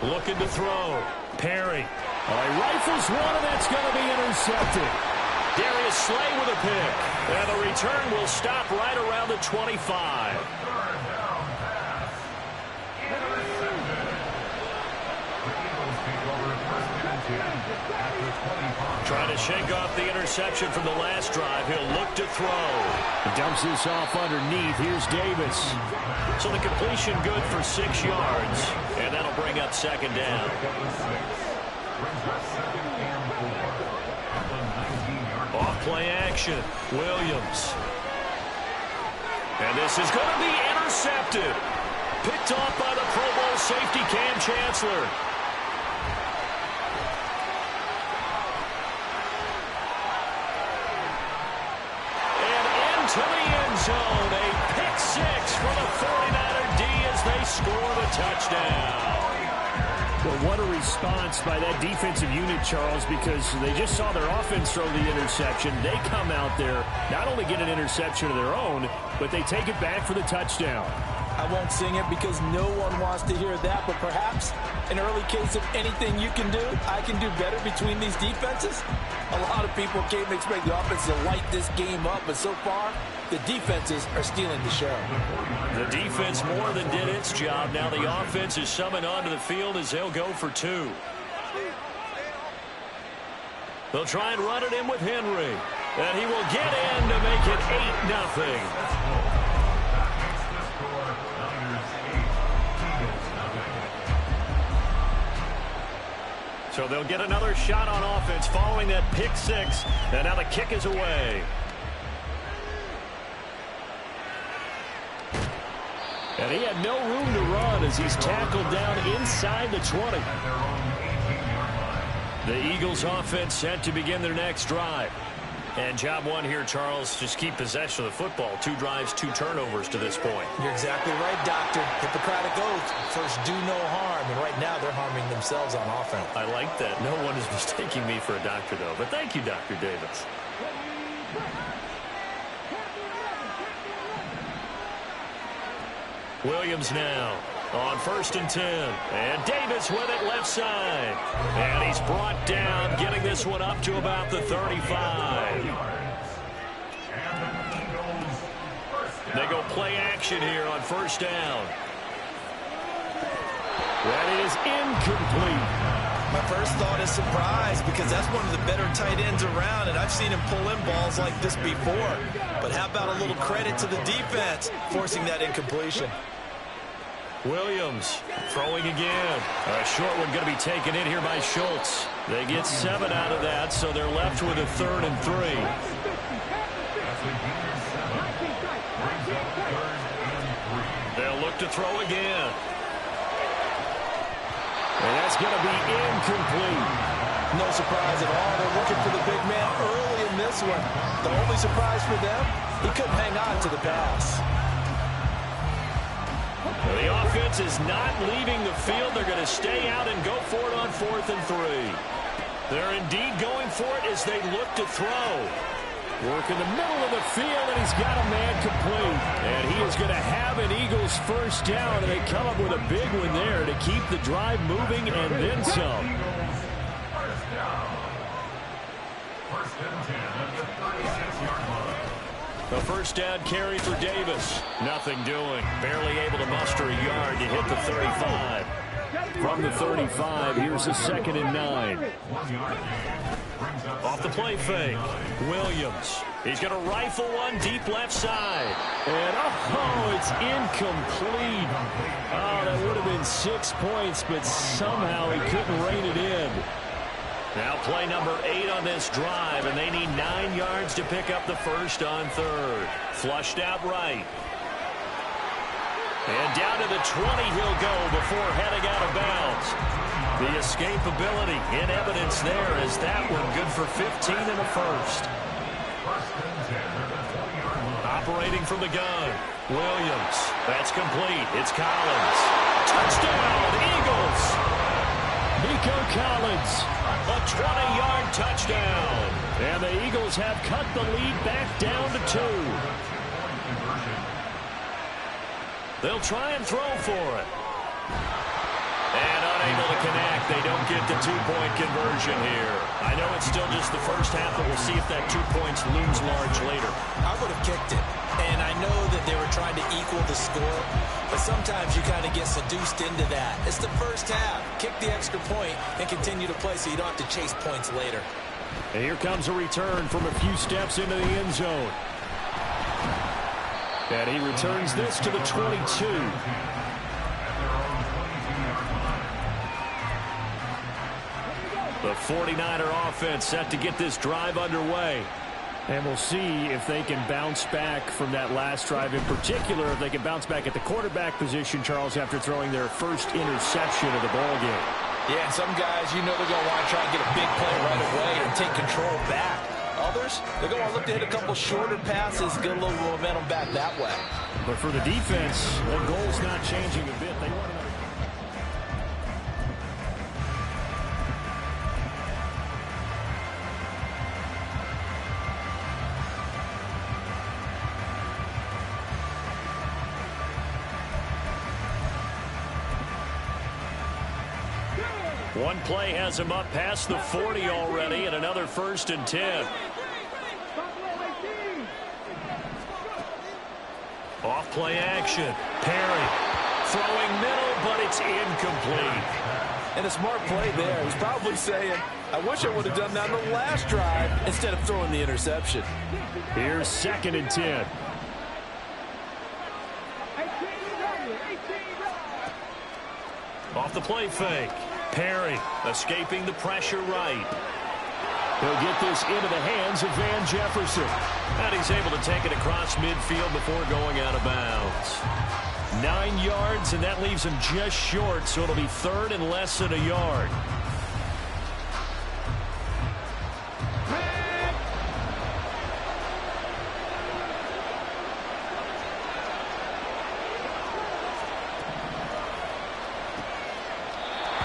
Looking to throw. Perry. He rifles one, and that's going to be intercepted. Darius Slay with a pick. And the return will stop right around the 25. Trying to shake off the interception from the last drive. He'll look to throw. He dumps this off underneath. Here's Davis. So the completion good for 6 yards. And that'll bring up second down. Off play action. Williams. And this is going to be intercepted. Picked off by the Pro Bowl safety Cam Chancellor. To the end zone, a pick 6 for the 49er D as they score the touchdown. Well, what a response by that defensive unit, Charles, because they just saw their offense throw the interception. They come out there, not only get an interception of their own, but they take it back for the touchdown. I won't sing it because no one wants to hear that, but perhaps an early case of anything you can do, I can do better between these defenses. A lot of people came to expect the offense to light this game up, but so far, the defenses are stealing the show. The defense more than did its job. Now the offense is summoned onto the field as they'll go for 2. They'll try and run it in with Henry. And he will get in to make it 8-0. So they'll get another shot on offense following that pick 6. And now the kick is away. And he had no room to run as he's tackled down inside the 20. The Eagles offense set to begin their next drive. And job 1 here, Charles, just keep possession of the football. 2 drives, 2 turnovers to this point. You're exactly right, Doctor. Hippocratic oath. First, do no harm. And right now, they're harming themselves on offense. I like that. No one is mistaking me for a doctor, though. But thank you, Dr. Davis. Williams now on 1st and 10. And Davis with it left side. And he's brought down, getting this one up to about the 35. They go play action here on 1st down. That is incomplete. My first thought is surprise because that's one of the better tight ends around, and I've seen him pull in balls like this before. But how about a little credit to the defense forcing that incompletion? Williams throwing again. A short one going to be taken in here by Schultz. They get 7 out of that, so they're left with a 3rd and 3. They'll look to throw again. And that's going to be incomplete. No surprise at all. They're looking for the big man early in this one. The only surprise for them, he couldn't hang on to the pass. The offense is not leaving the field. They're going to stay out and go for it on 4th and 3. They're indeed going for it as they look to throw. Work in the middle of the field, and he's got a man complete. And he is going to have an Eagles 1st down, and they come up with a big one there to keep the drive moving and then some. The 1st down carry for Davis. Nothing doing. Barely able to muster a yard to hit the 35. From the 35, here's the 2nd and 9. Off the play fake. Williams. He's going to rifle one deep left side. And, oh, it's incomplete. Oh, that would have been 6 points, but somehow he couldn't rein it in. Now play number 8 on this drive, and they need 9 yards to pick up the 1st on 3rd. Flushed out right. And down to the 20 he'll go before heading out of bounds. The escapability in evidence there as that one good for 15 in the first. Operating from the gun, Williams. That's complete. It's Collins. Touchdown, Eagles. Nico Collins, a 20-yard touchdown. And the Eagles have cut the lead back down to 2. They'll try and throw for it. And unable to connect. They don't get the 2-point conversion here. I know it's still just the first half, but we'll see if that 2 points looms large later. I would have kicked it. And I know that they were trying to equal the score, but sometimes you kind of get seduced into that. It's the first half. Kick the extra point and continue to play so you don't have to chase points later. And here comes a return from a few steps into the end zone. And he returns this to the 22. The 49er offense set to get this drive underway. And we'll see if they can bounce back from that last drive. In particular, if they can bounce back at the quarterback position, Charles, after throwing their first interception of the ballgame. Yeah, some guys, you know they're going to want to try and get a big play right away and take control back. Others, they're going to want to look to hit a couple shorter passes, get a little momentum back that way. But for the defense, their goal's not changing a bit. They want another. One play has him up past the 40 already, and another 1st and 10. Off play action. Perry throwing middle, but it's incomplete. And a smart play there. He's probably saying, I wish I would have done that on the last drive instead of throwing the interception. Here's 2nd and 10. Off the play fake. Perry escaping the pressure right. He'll get this into the hands of Van Jefferson. And he's able to take it across midfield before going out of bounds. 9 yards, and that leaves him just short, so it'll be 3rd and less than a yard.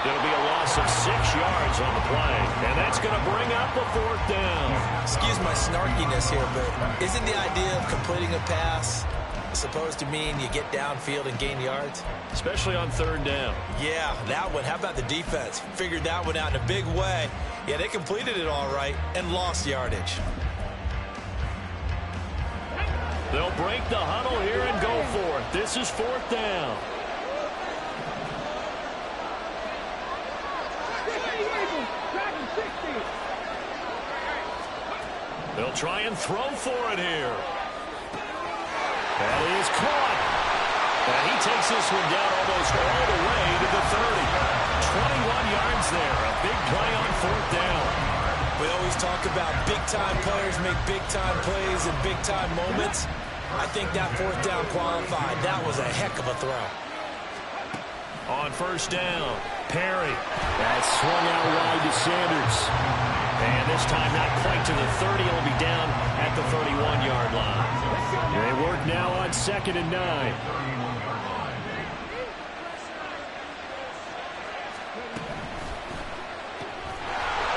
It'll be a loss of 6 yards on the play, and that's going to bring up a 4th down. Excuse my snarkiness here, but isn't the idea of completing a pass supposed to mean you get downfield and gain yards? Especially on 3rd down. Yeah, that one. How about the defense? Figured that one out in a big way. Yeah, they completed it all right and lost yardage. They'll break the huddle here and go for it. This is 4th down. They'll try and throw for it here. That is caught. And he takes this one down almost all the way to the 30. 21 yards there. A big play on 4th down. We always talk about big-time players make big-time plays in big-time moments. I think that 4th down qualified. That was a heck of a throw. On 1st down, Perry. That swung out wide to Sanders. And this time not quite to the 30. It'll be down at the 31-yard line. They work now on 2nd and 9.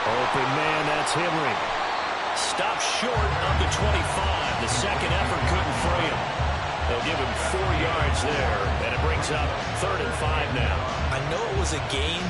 Open man, that's Henry. Stopped short of the 25. The second effort couldn't free him. They'll give him 4 yards there, and it brings up 3rd and 5 now. I know it was a gain,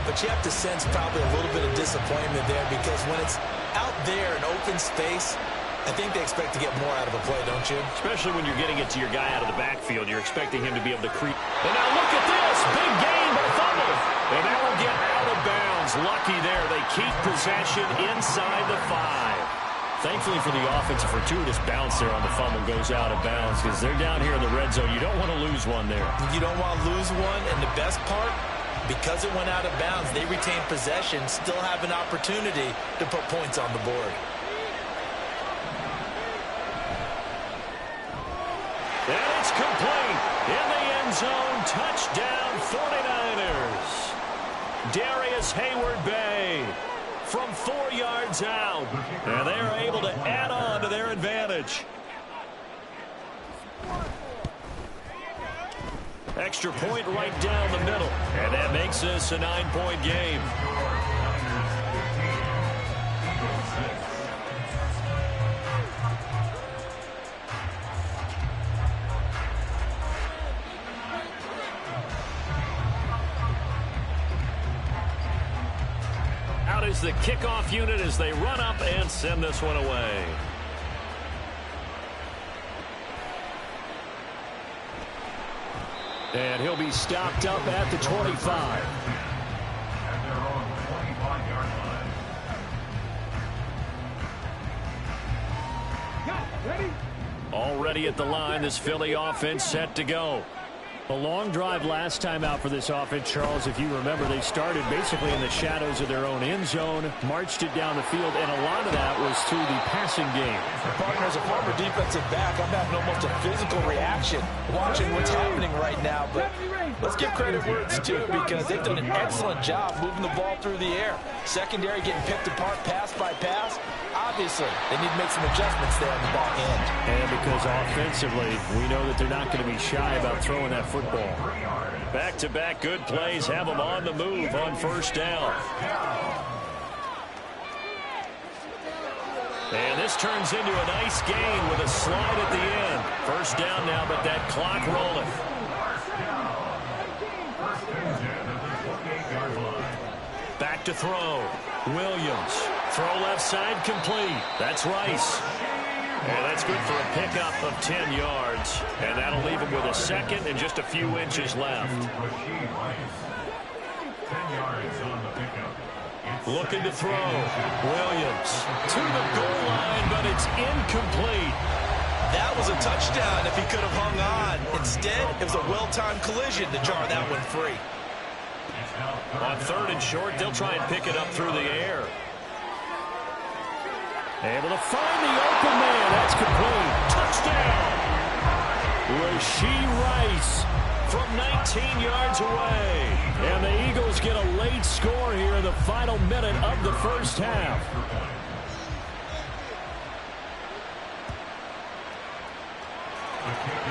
but you have to sense probably a little bit of disappointment there because when it's out there in open space, I think they expect to get more out of a play, don't you? Especially when you're getting it to your guy out of the backfield. You're expecting him to be able to creep. And now look at this. Big gain, but fumble. And that will get out of bounds. Lucky there. They keep possession inside the 5. Thankfully for the offense, a fortuitous bounce there on the fumble goes out of bounds because they're down here in the red zone. You don't want to lose one there. You don't want to lose one, and the best part, because it went out of bounds, they retain possession, still have an opportunity to put points on the board. And it's complete. In the end zone, touchdown 49ers. Darius Hayward-Bay from 4 yards out. And they are able to add on to their advantage. Extra point right down the middle. And that makes this a 9-point game. Out is the kickoff unit as they run up and send this one away. And he'll be stopped up at the 25. At their own 25-yard line. Already at the line, this Philly offense set to go. A long drive last time out for this offense, Charles. If you remember, they started basically in the shadows of their own end zone, marched it down the field, and a lot of that was through the passing game. Partner, as a former defensive back, I'm having almost a physical reaction watching what's happening right now. But let's give credit where it's due, because they've done an excellent job moving the ball through the air. Secondary getting picked apart pass by pass. Obviously, they need to make some adjustments there on the back end. And because offensively, we know that they're not going to be shy about throwing that football. Back-to-back good plays have them on the move on first down. And this turns into a nice gain with a slide at the end. First down now, but that clock rolling. Back to throw. Williams. Throw left side complete. That's Rice. And that's good for a pickup of 10 yards. And that'll leave him with a second and just a few inches left. 10 yards on the pickup. Looking to throw. Williams to the goal line, but it's incomplete. That was a touchdown if he could have hung on. Instead, it was a well-timed collision to jar that one free. On third and short, they'll try and pick it up through the air. Able to find the open man. That's complete. Touchdown. Rashee Rice from 19 yards away. And the Eagles get a late score here in the final minute of the first half.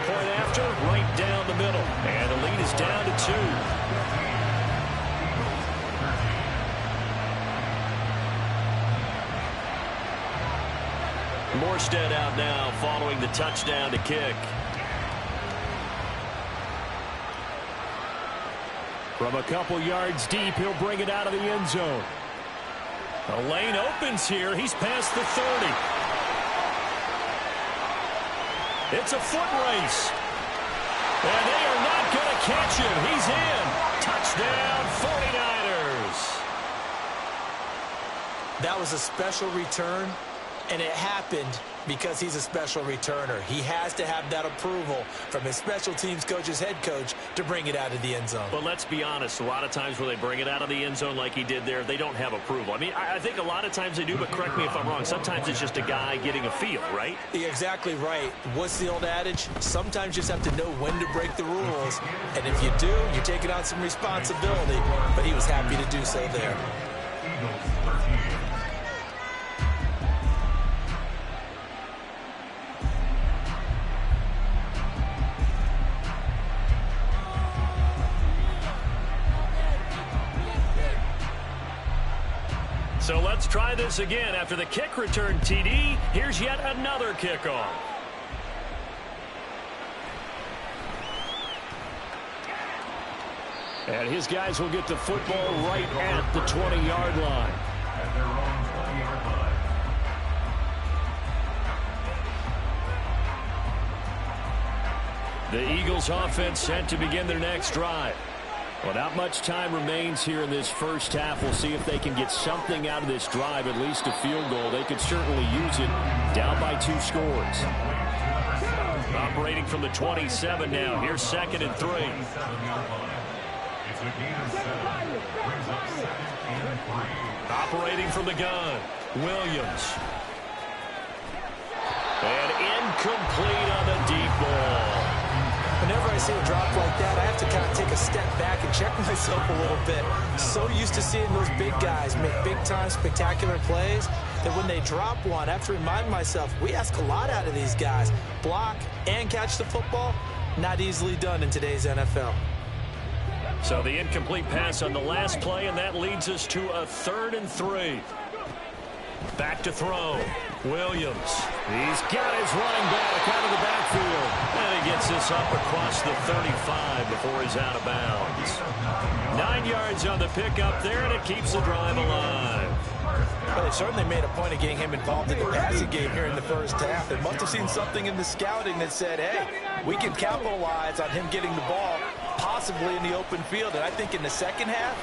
Point after, right down the middle. And the lead is down to 2. Morstead out now following the touchdown to kick. From a couple yards deep, he'll bring it out of the end zone. The lane opens here. He's past the 30. It's a foot race. And they are not going to catch him. He's in. Touchdown, 49ers. That was a special return. And it happened because he's a special returner. He has to have that approval from his special teams coach's head coach to bring it out of the end zone. But let's be honest, a lot of times when they bring it out of the end zone like he did there, they don't have approval. I mean, I think a lot of times they do, but correct me if I'm wrong. Sometimes it's just a guy getting a feel, right? You're exactly right. What's the old adage? Sometimes you just have to know when to break the rules. And if you do, you're taking on some responsibility. But he was happy to do so there. So let's try this again. After the kick return TD, here's yet another kickoff. And his guys will get the football right at the 20-yard line. At their own 20-yard line. The Eagles offense set to begin their next drive. Well, not much time remains here in this first half. We'll see if they can get something out of this drive, at least a field goal. They could certainly use it. Down by 2 scores. Operating from the 27 now. Here's 2nd and 3. It's a gain of 7. Brings up 2nd and 3. Operating from the gun. Williams. And incomplete on the deep ball. see a drop like that, I have to kind of take a step back and check myself a little bit. So used to seeing those big guys make big-time, spectacular plays that when they drop one, I have to remind myself, we ask a lot out of these guys. Block and catch the football, not easily done in today's NFL. So the incomplete pass on the last play, and that leads us to a 3rd and 3. Back to throw. Williams. He's got his running back out of the backfield. And he gets this up across the 35 before he's out of bounds. 9 yards on the pickup there, and it keeps the drive alive. Well, they certainly made a point of getting him involved in the passing game here in the first half. They must have seen something in the scouting that said, hey, we can capitalize on him getting the ball possibly in the open field. And I think in the second half,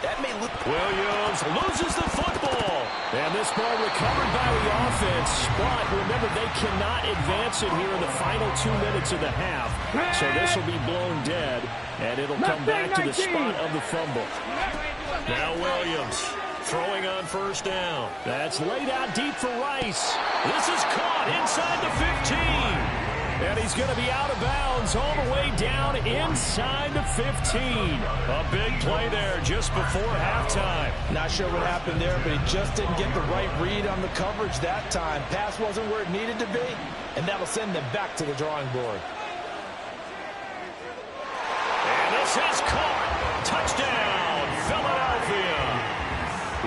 that may look... Williams loses the football. And this ball recovered by the offense. But remember, they cannot advance it here in the final 2 minutes of the half. So this will be blown dead. And it'll come back to the spot of the fumble. Now Williams throwing on first down. That's laid out deep for Rice. This is caught inside the 15. And he's going to be out of bounds all the way down inside the 15. A big play there just before halftime. Not sure what happened there, but he just didn't get the right read on the coverage that time. Pass wasn't where it needed to be, and that'll send them back to the drawing board. And this is caught. Touchdown, Philadelphia.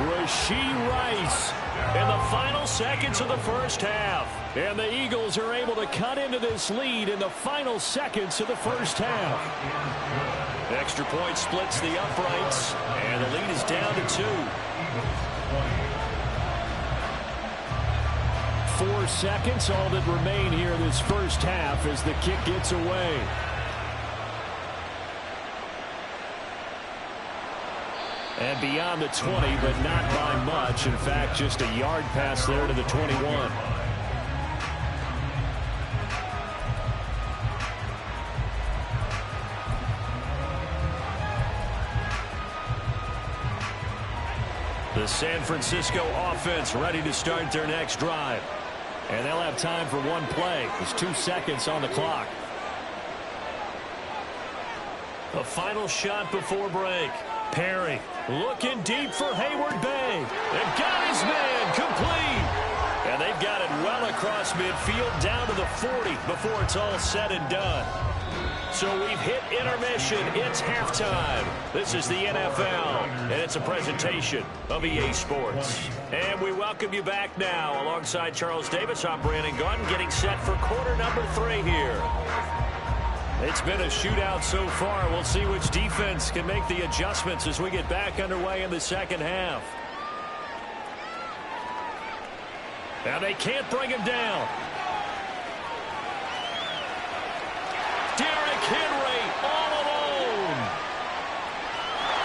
Rashee Rice in the final seconds of the first half. And the Eagles are able to cut into this lead in the final seconds of the first half. Extra point splits the uprights, and the lead is down to 2. 4 seconds, all that remain here in this first half as the kick gets away. And beyond the 20, but not by much. In fact, just a yard pass there to the 21. The San Francisco offense ready to start their next drive. And they'll have time for one play. There's 2 seconds on the clock. A final shot before break. Perry looking deep for Hayward Bay. They've got his man complete. And they've got it well across midfield down to the 40 before it's all said and done. So we've hit intermission. It's halftime. This is the NFL, and it's a presentation of EA Sports. And we welcome you back now alongside Charles Davis. I'm Brandon Gunn getting set for quarter number 3 here. It's been a shootout so far. We'll see which defense can make the adjustments as we get back underway in the second half. Now they can't bring him down. Derrick Henry all alone.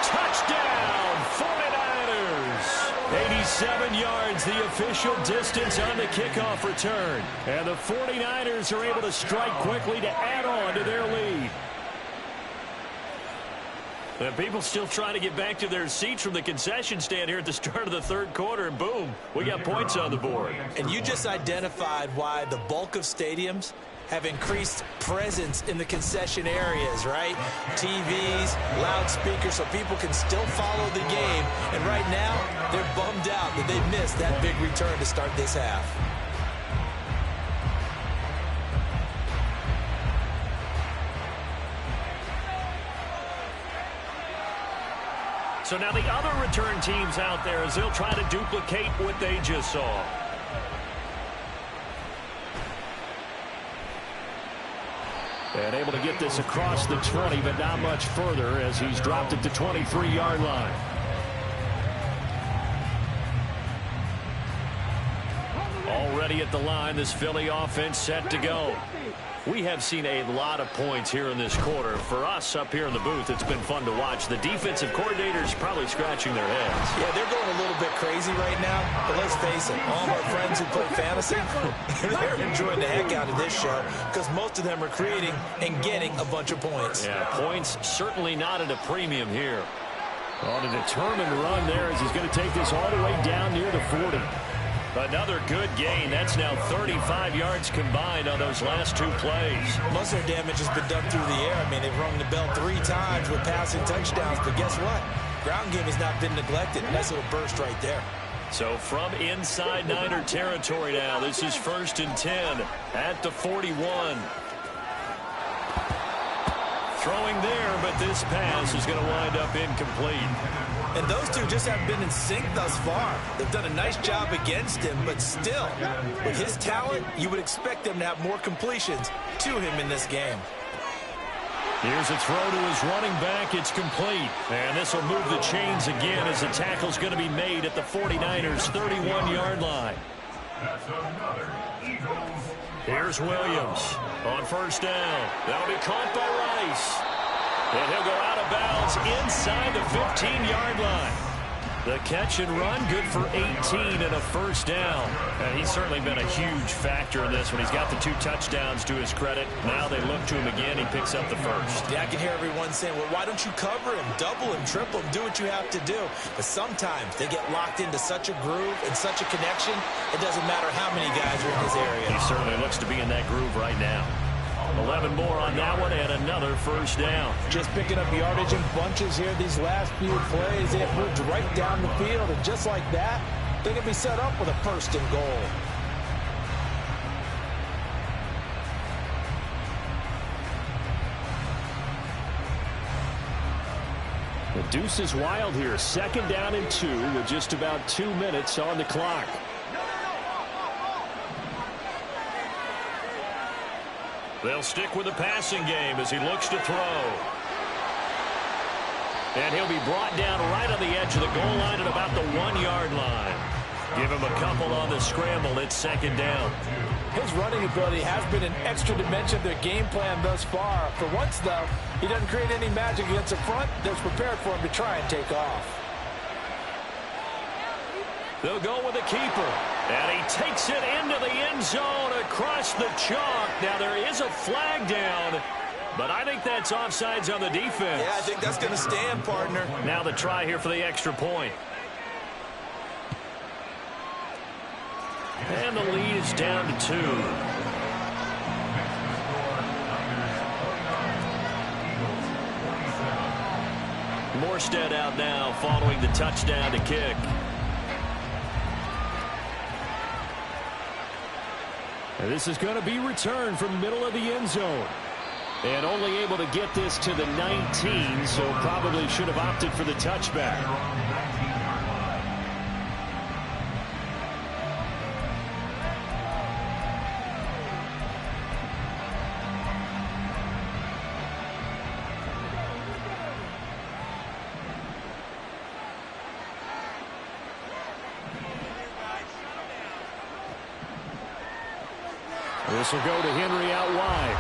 Touchdown, 49ers. 87 yards, the official distance on the kickoff return. And the 49ers are able to strike quickly to add on to their lead. And people still trying to get back to their seats from the concession stand here at the start of the third quarter, and boom, we got points on the board. And you just identified why the bulk of stadiums have increased presence in the concession areas, right? TVs, loudspeakers, so people can still follow the game. And right now, they're bummed out that they missed that big return to start this half. So now the other return teams out there as they'll try to duplicate what they just saw. And able to get this across the 20, but not much further as he's dropped it to 23-yard line. Already at the line, this Philly offense set to go. We have seen a lot of points here in this quarter. For us up here in the booth, it's been fun to watch. The defensive coordinators probably scratching their heads. Yeah, they're going a little bit crazy right now. But let's face it, all of our friends who play fantasy, they're enjoying the heck out of this show because most of them are creating and getting a bunch of points. Yeah, points certainly not at a premium here. On a determined run there as he's going to take this all the way down near the 40. Another good gain. That's now 35 yards combined on those last 2 plays. Most of their damage has been done through the air. I mean, they've rung the bell 3 times with passing touchdowns, but guess what? Ground game has not been neglected. Nice little burst right there. So from inside Niner territory now, this is 1st and 10 at the 41. Throwing there, but this pass is going to wind up incomplete. And those two just haven't been in sync thus far. They've done a nice job against him, but still, with his talent, you would expect them to have more completions to him in this game. Here's a throw to his running back. It's complete. And this will move the chains again as the tackle's going to be made at the 49ers' 31-yard line. That's another Eagles. Here's Williams on 1st down. That'll be caught by Rice. And he'll go out of bounds inside the 15-yard line. The catch and run, good for 18 and a 1st down. And he's certainly been a huge factor in this one. He's got the 2 touchdowns to his credit. Now they look to him again. He picks up the 1st. Yeah, I can hear everyone saying, well, why don't you cover him, double him, triple him, do what you have to do. But sometimes they get locked into such a groove and such a connection, it doesn't matter how many guys are in his area. He certainly looks to be in that groove right now. 11 more on that one and another 1st down. Just picking up yardage in bunches here these last few plays. They have moved right down the field, and just like that, they can be set up with a 1st and goal. The deuce is wild here. 2nd down and 2 with just about 2 minutes on the clock. They'll stick with the passing game as he looks to throw. And he'll be brought down right on the edge of the goal line at about the 1-yard line. Give him a couple on the scramble. It's 2nd down. His running ability has been an extra dimension of their game plan thus far. For once, though, he doesn't create any magic against the front that's prepared for him to try and take off. They'll go with the keeper. And he takes it into the end zone across the chalk. Now there is a flag down, but I think that's offsides on the defense. Yeah, I think that's going to stand, partner. Now the try here for the extra point. And the lead is down to 2. Morstead out now following the touchdown to kick. And this is going to be returned from middle of the end zone. And only able to get this to the 19, so probably should have opted for the touchback. This will go to Henry out wide.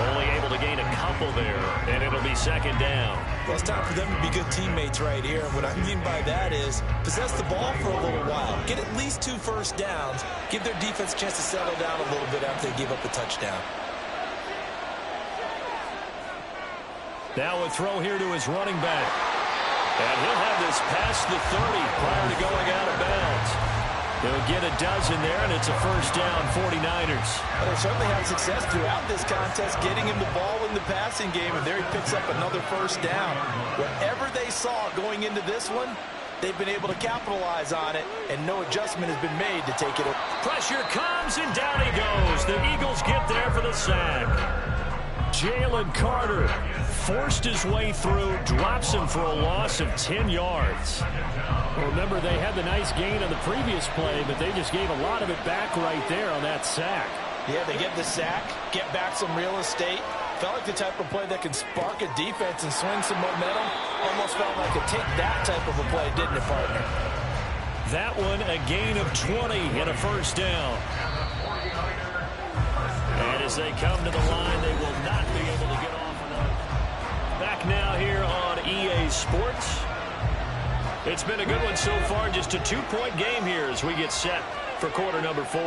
Only able to gain a couple there, and it'll be 2nd down. Well, it's time for them to be good teammates right here. And what I mean by that is possess the ball for a little while. Get at least 2 1st downs. Give their defense a chance to settle down a little bit after they give up the touchdown. Now a throw here to his running back. And he'll have this past the 30 prior to going out of bounds. They'll get a dozen there, and it's a 1st down, 49ers. Well, they certainly had success throughout this contest, getting him the ball in the passing game, and there he picks up another 1st down. Whatever they saw going into this one, they've been able to capitalize on it, and no adjustment has been made to take it away. Pressure comes, and down he goes. The Eagles get there for the sack. Jalen Carter forced his way through, drops him for a loss of 10 yards. Well, remember, they had the nice gain on the previous play, but they just gave a lot of it back right there on that sack. Yeah, they get the sack, get back some real estate. Felt like the type of play that can spark a defense and swing some momentum. Almost felt like a take that type of a play, didn't it, partner? That one, a gain of 20 and a 1st down. And as they come to the line, they will not be able to get off enough. Back now here on EA Sports. It's been a good one so far. Just a 2-point game here as we get set for quarter number 4.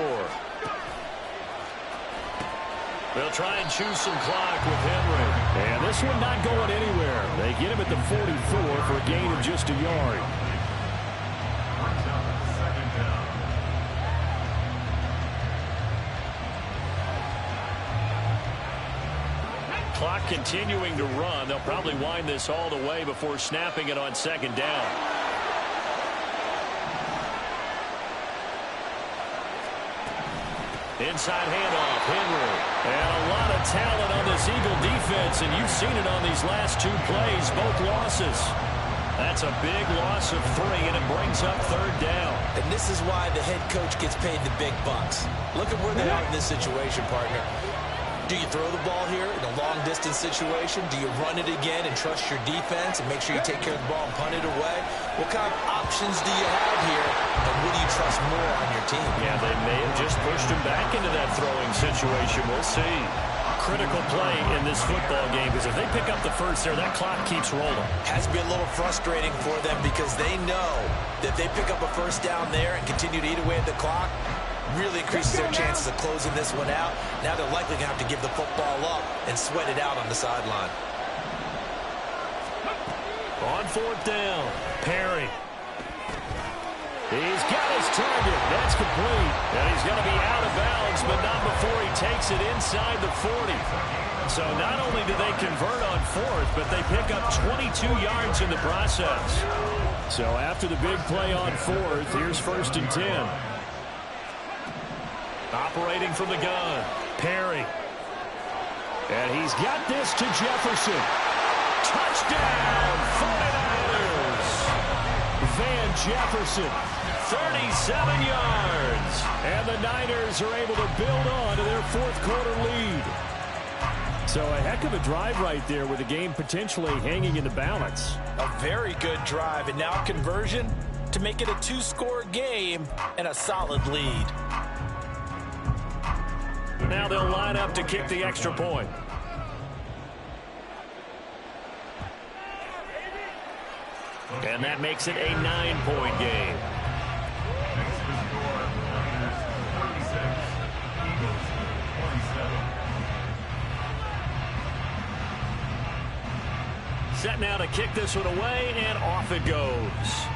They'll try and choose some clock with Henry. And this one not going anywhere. They get him at the 44 for a gain of just a yard. Clock continuing to run. They'll probably wind this all the way before snapping it on second down. Inside handoff, Henry. And a lot of talent on this Eagle defense, and you've seen it on these last two plays, both losses. That's a big loss of 3, and it brings up third down. And this is why the head coach gets paid the big bucks. Look at where they are in this situation, partner. Do you throw the ball here in a long-distance situation? Do you run it again and trust your defense and make sure you take care of the ball and punt it away? What kind of options do you have here, and what do you trust more on your team? Yeah, they may have just pushed him back into that throwing situation. We'll see. Critical play in this football game, because if they pick up the first there, that clock keeps rolling. Has to be a little frustrating for them because they know that if they pick up a first down there and continue to eat away at the clock, really increases their chances of closing this one out. Now they're likely going to have to give the football up and sweat it out on the sideline. On fourth down, Perry. He's got his target. That's complete. And he's going to be out of bounds, but not before he takes it inside the 40. So not only do they convert on fourth, but they pick up 22 yards in the process. So after the big play on fourth, here's 1st and 10. Operating from the gun, Perry. And he's got this to Jefferson. Touchdown, 49ers. Van Jefferson, 37 yards. And the Niners are able to build on to their fourth quarter lead. So a heck of a drive right there with the game potentially hanging in the balance. A very good drive, and now conversion to make it a 2-score game and a solid lead. Now they'll line up to kick the extra point. And that makes it a 9-point game. Set now to kick this one away, and off it goes.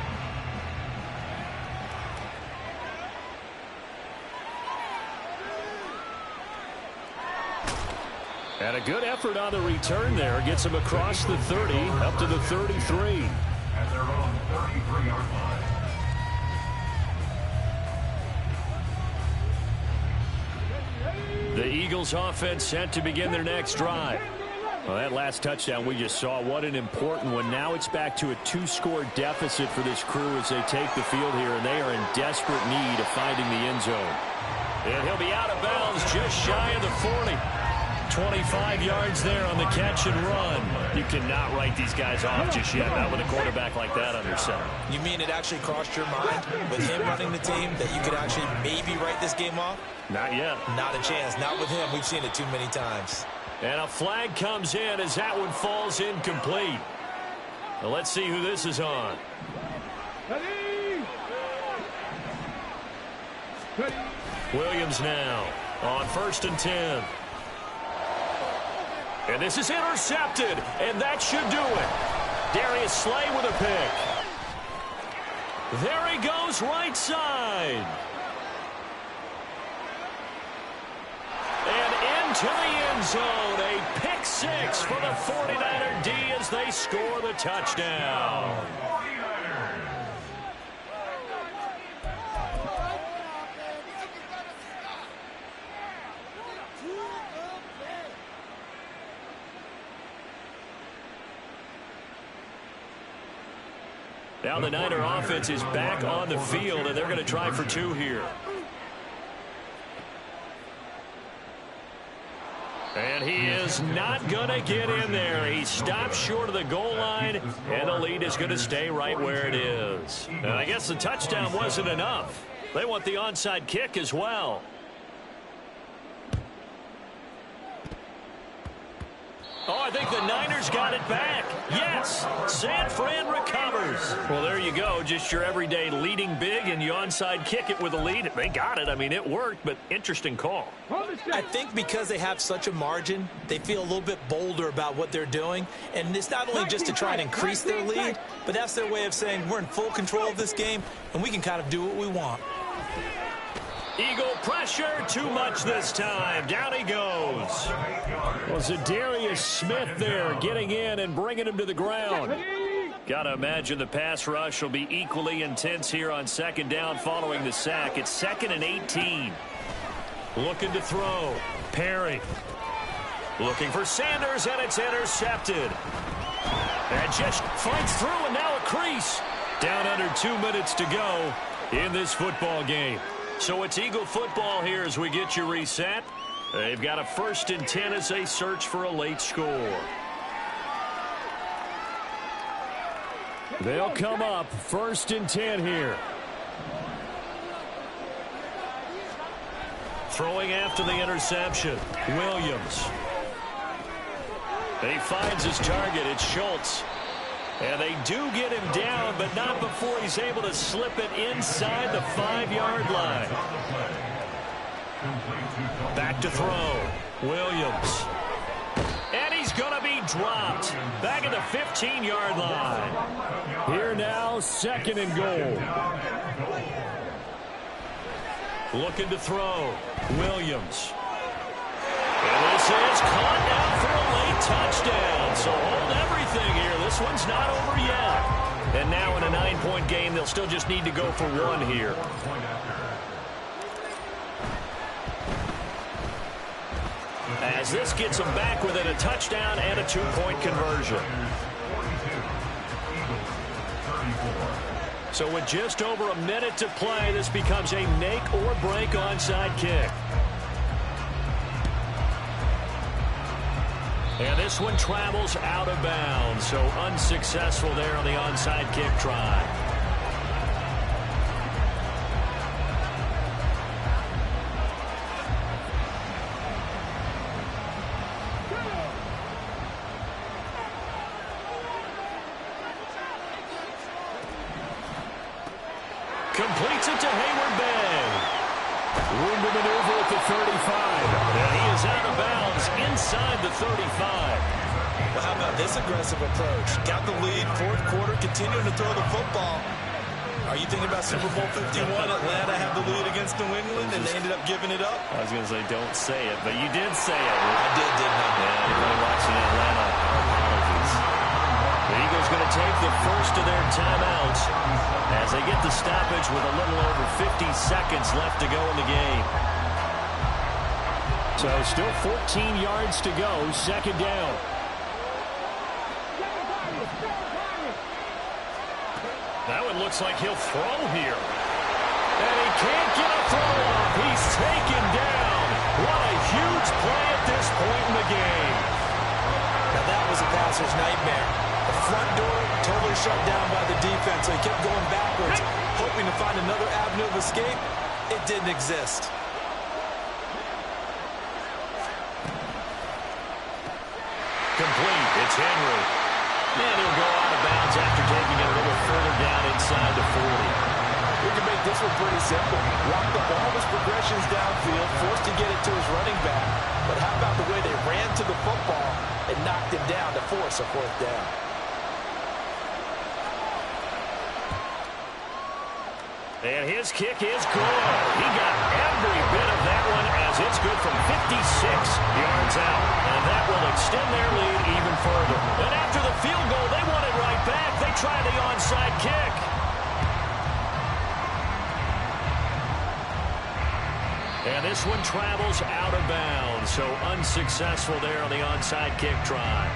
And a good effort on the return there. Gets him across the 30, up to the 33. At their own 33-yard line. The Eagles offense set to begin their next drive. Well, that last touchdown we just saw, what an important one. Now it's back to a 2-score deficit for this crew as they take the field here, and they are in desperate need of finding the end zone. And he'll be out of bounds just shy of the 40. 25 yards there on the catch and run. You cannot write these guys off just yet, not with a quarterback like that under center. You mean it actually crossed your mind with him running the team that you could actually maybe write this game off? Not yet. Not a chance. Not with him. We've seen it too many times. And a flag comes in as that one falls incomplete. Now let's see who this is on. Williams now on 1st and 10. And this is intercepted, and that should do it. Darius Slay with a pick. There he goes right side. And into the end zone, a pick 6 for the 49er D as they score the touchdown. Now the Niner offense is back on the field, and they're going to try for 2 here. And he is not going to get in there. He stops short of the goal line, and the lead is going to stay right where it is. And I guess the touchdown wasn't enough. They want the onside kick as well. Oh, I think the Niners got it back. Yes, San Fran recovers. Well, there you go. Just your everyday leading big, and you onside kick it with a lead. They got it. I mean, it worked, but interesting call. I think because they have such a margin, they feel a little bit bolder about what they're doing. And it's not only just to try and increase their lead, but that's their way of saying we're in full control of this game, and we can kind of do what we want. Eagle pressure, too much this time. Down he goes. Well, Zadarius Smith there getting in and bringing him to the ground. Got to imagine the pass rush will be equally intense here on second down following the sack. It's 2nd and 18. Looking to throw. Perry. Looking for Sanders, and it's intercepted. And just fights through, and now a crease. Down under 2 minutes to go in this football game. So it's Eagle football here as we get you reset. They've got a 1st and 10 as they search for a late score. They'll come up 1st and 10 here. Throwing after the interception, Williams. He finds his target. It's Schultz. And they do get him down, but not before he's able to slip it inside the 5-yard line. Back to throw. Williams. And he's going to be dropped. Back at the 15-yard line. Here now, 2nd and goal. Looking to throw. Williams. And this is caught down for a late touchdown. So hold everything here. This one's not over yet. And now in a 9-point game, they'll still just need to go for 1 here. As this gets them back within a touchdown and a 2-point conversion. So with just over a minute to play, this becomes a make or break onside kick. And this one travels out of bounds, so unsuccessful there on the onside kick try. Completes it to Hayward-Bay. Room to maneuver at the 35. And he is out of bounds inside the 35. Well, how about this aggressive approach? Got the lead, 4th quarter, continuing to throw the football. Are you thinking about Super Bowl 51? Atlanta had the lead against New England, and they ended up giving it up? I was going to say, don't say it, but you did say it. I did, didn't I? Yeah, anybody watching Atlanta, our apologies. The Eagles going to take the first of their timeouts as they get the stoppage with a little over 50 seconds left to go in the game. So still 14 yards to go, 2nd down. That one looks like he'll throw here. And he can't get a throw off. He's taken down. What a huge play at this point in the game. Now that was a passer's nightmare. The front door totally shut down by the defense, so he kept going backwards, hoping to find another avenue of escape. It didn't exist. Complete. It's Henry. And he'll go out of bounds after taking it a little further down inside the 40. We can make this one pretty simple. Walked up all his progressions downfield, forced to get it to his running back. But how about the way they ran to the football and knocked him down to force a 4th down? And his kick is good. He got every bit of that one as it's good from 56 yards out. And that will extend their lead even further. And after the field goal, they want it right back. They try the onside kick. And this one travels out of bounds. So unsuccessful there on the onside kick try.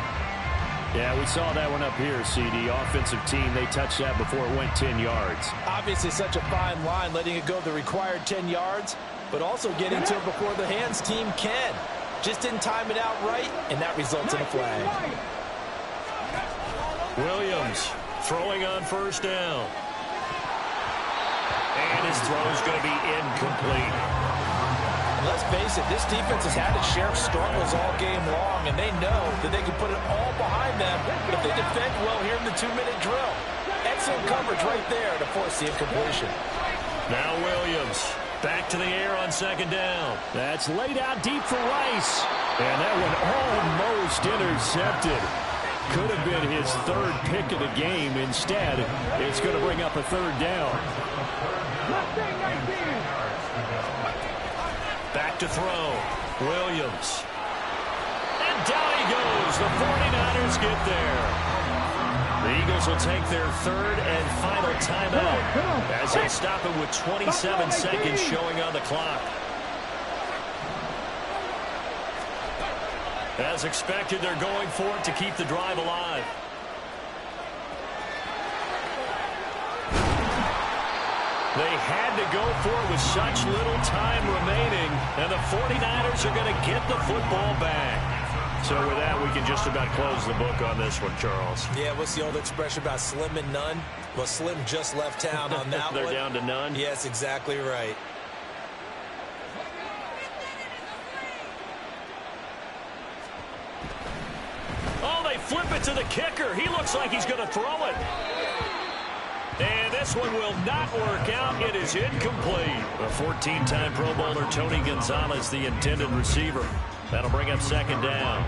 Yeah, we saw that one up here, CD. Offensive team, they touched that before it went 10 yards. Obviously such a fine line, letting it go the required 10 yards, but also getting to it before the hands team can. Just didn't time it out right, and that results in a flag. Williams throwing on 1st down. And his throw is going to be incomplete. Let's face it, this defense has had its share of struggles all game long, and they know that they can put it all behind them if they defend well here in the 2-minute drill. Excellent coverage right there to force the incompletion. Now Williams back to the air on 2nd down. That's laid out deep for Rice. And that one almost intercepted. Could have been his 3rd pick of the game. Instead, it's going to bring up a 3rd down. Back to throw. Williams. And down he goes. The 49ers get there. The Eagles will take their third and final timeout as they stop it with 27 seconds showing on the clock. As expected, they're going for it to keep the drive alive. They had to go for it with such little time remaining, and the 49ers are going to get the football back. So with that, we can just about close the book on this one, Charles. Yeah, what's the old expression about slim and none? Well, Slim just left town on that They're one. down to none? Yes, exactly right. Oh, they flip it to the kicker. He looks like he's going to throw it. And this one will not work out. It is incomplete. A 14-time Pro Bowler, Tony Gonzalez, the intended receiver. That'll bring up second down.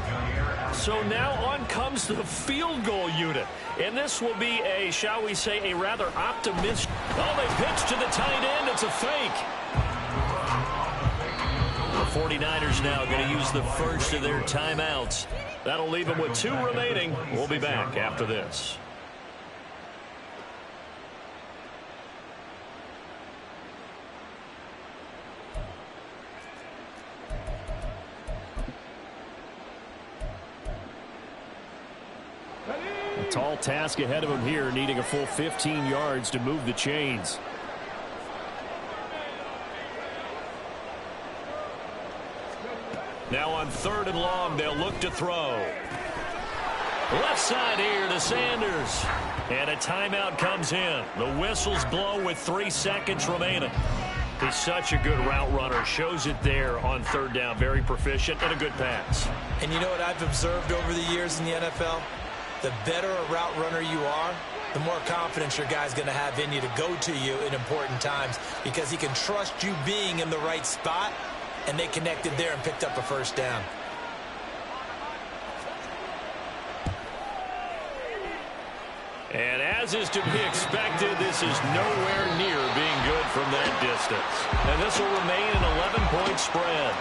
So now on comes the field goal unit. And this will be a, shall we say, a rather optimistic. Oh, they pitch to the tight end. It's a fake. The 49ers now going to use the first of their timeouts. That'll leave them with 2 remaining. We'll be back after this. A tall task ahead of him here, needing a full 15 yards to move the chains. Now on 3rd and long, they'll look to throw. Left side here to Sanders. And a timeout comes in. The whistles blow with 3 seconds remaining. He's such a good route runner. Shows it there on 3rd down. Very proficient and a good pass. And you know what I've observed over the years in the NFL? The better a route runner you are, the more confidence your guy's going to have in you to go to you in important times because he can trust you being in the right spot, and they connected there and picked up a first down. And as is to be expected, this is nowhere near being good from that distance. And this will remain an 11-point spread.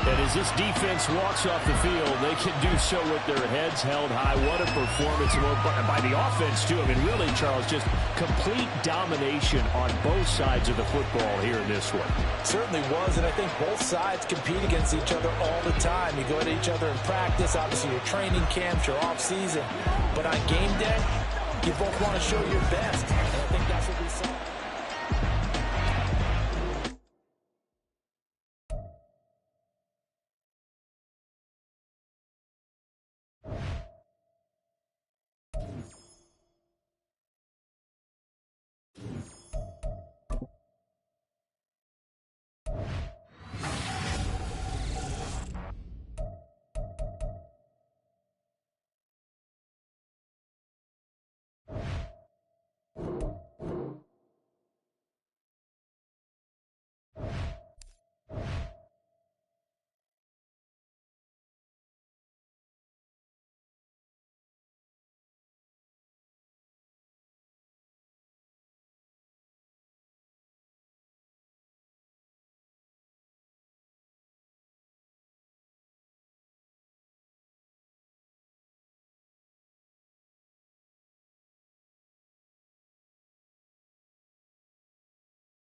And as this defense walks off the field, they can do so with their heads held high. What a performance by the offense, too. I mean, really, Charles, just complete domination on both sides of the football here in this one. Certainly was, and I think both sides compete against each other all the time. You go at each other in practice, obviously your training camps, your off-season. But on game day, you both want to show your best. And I think that's what we saw.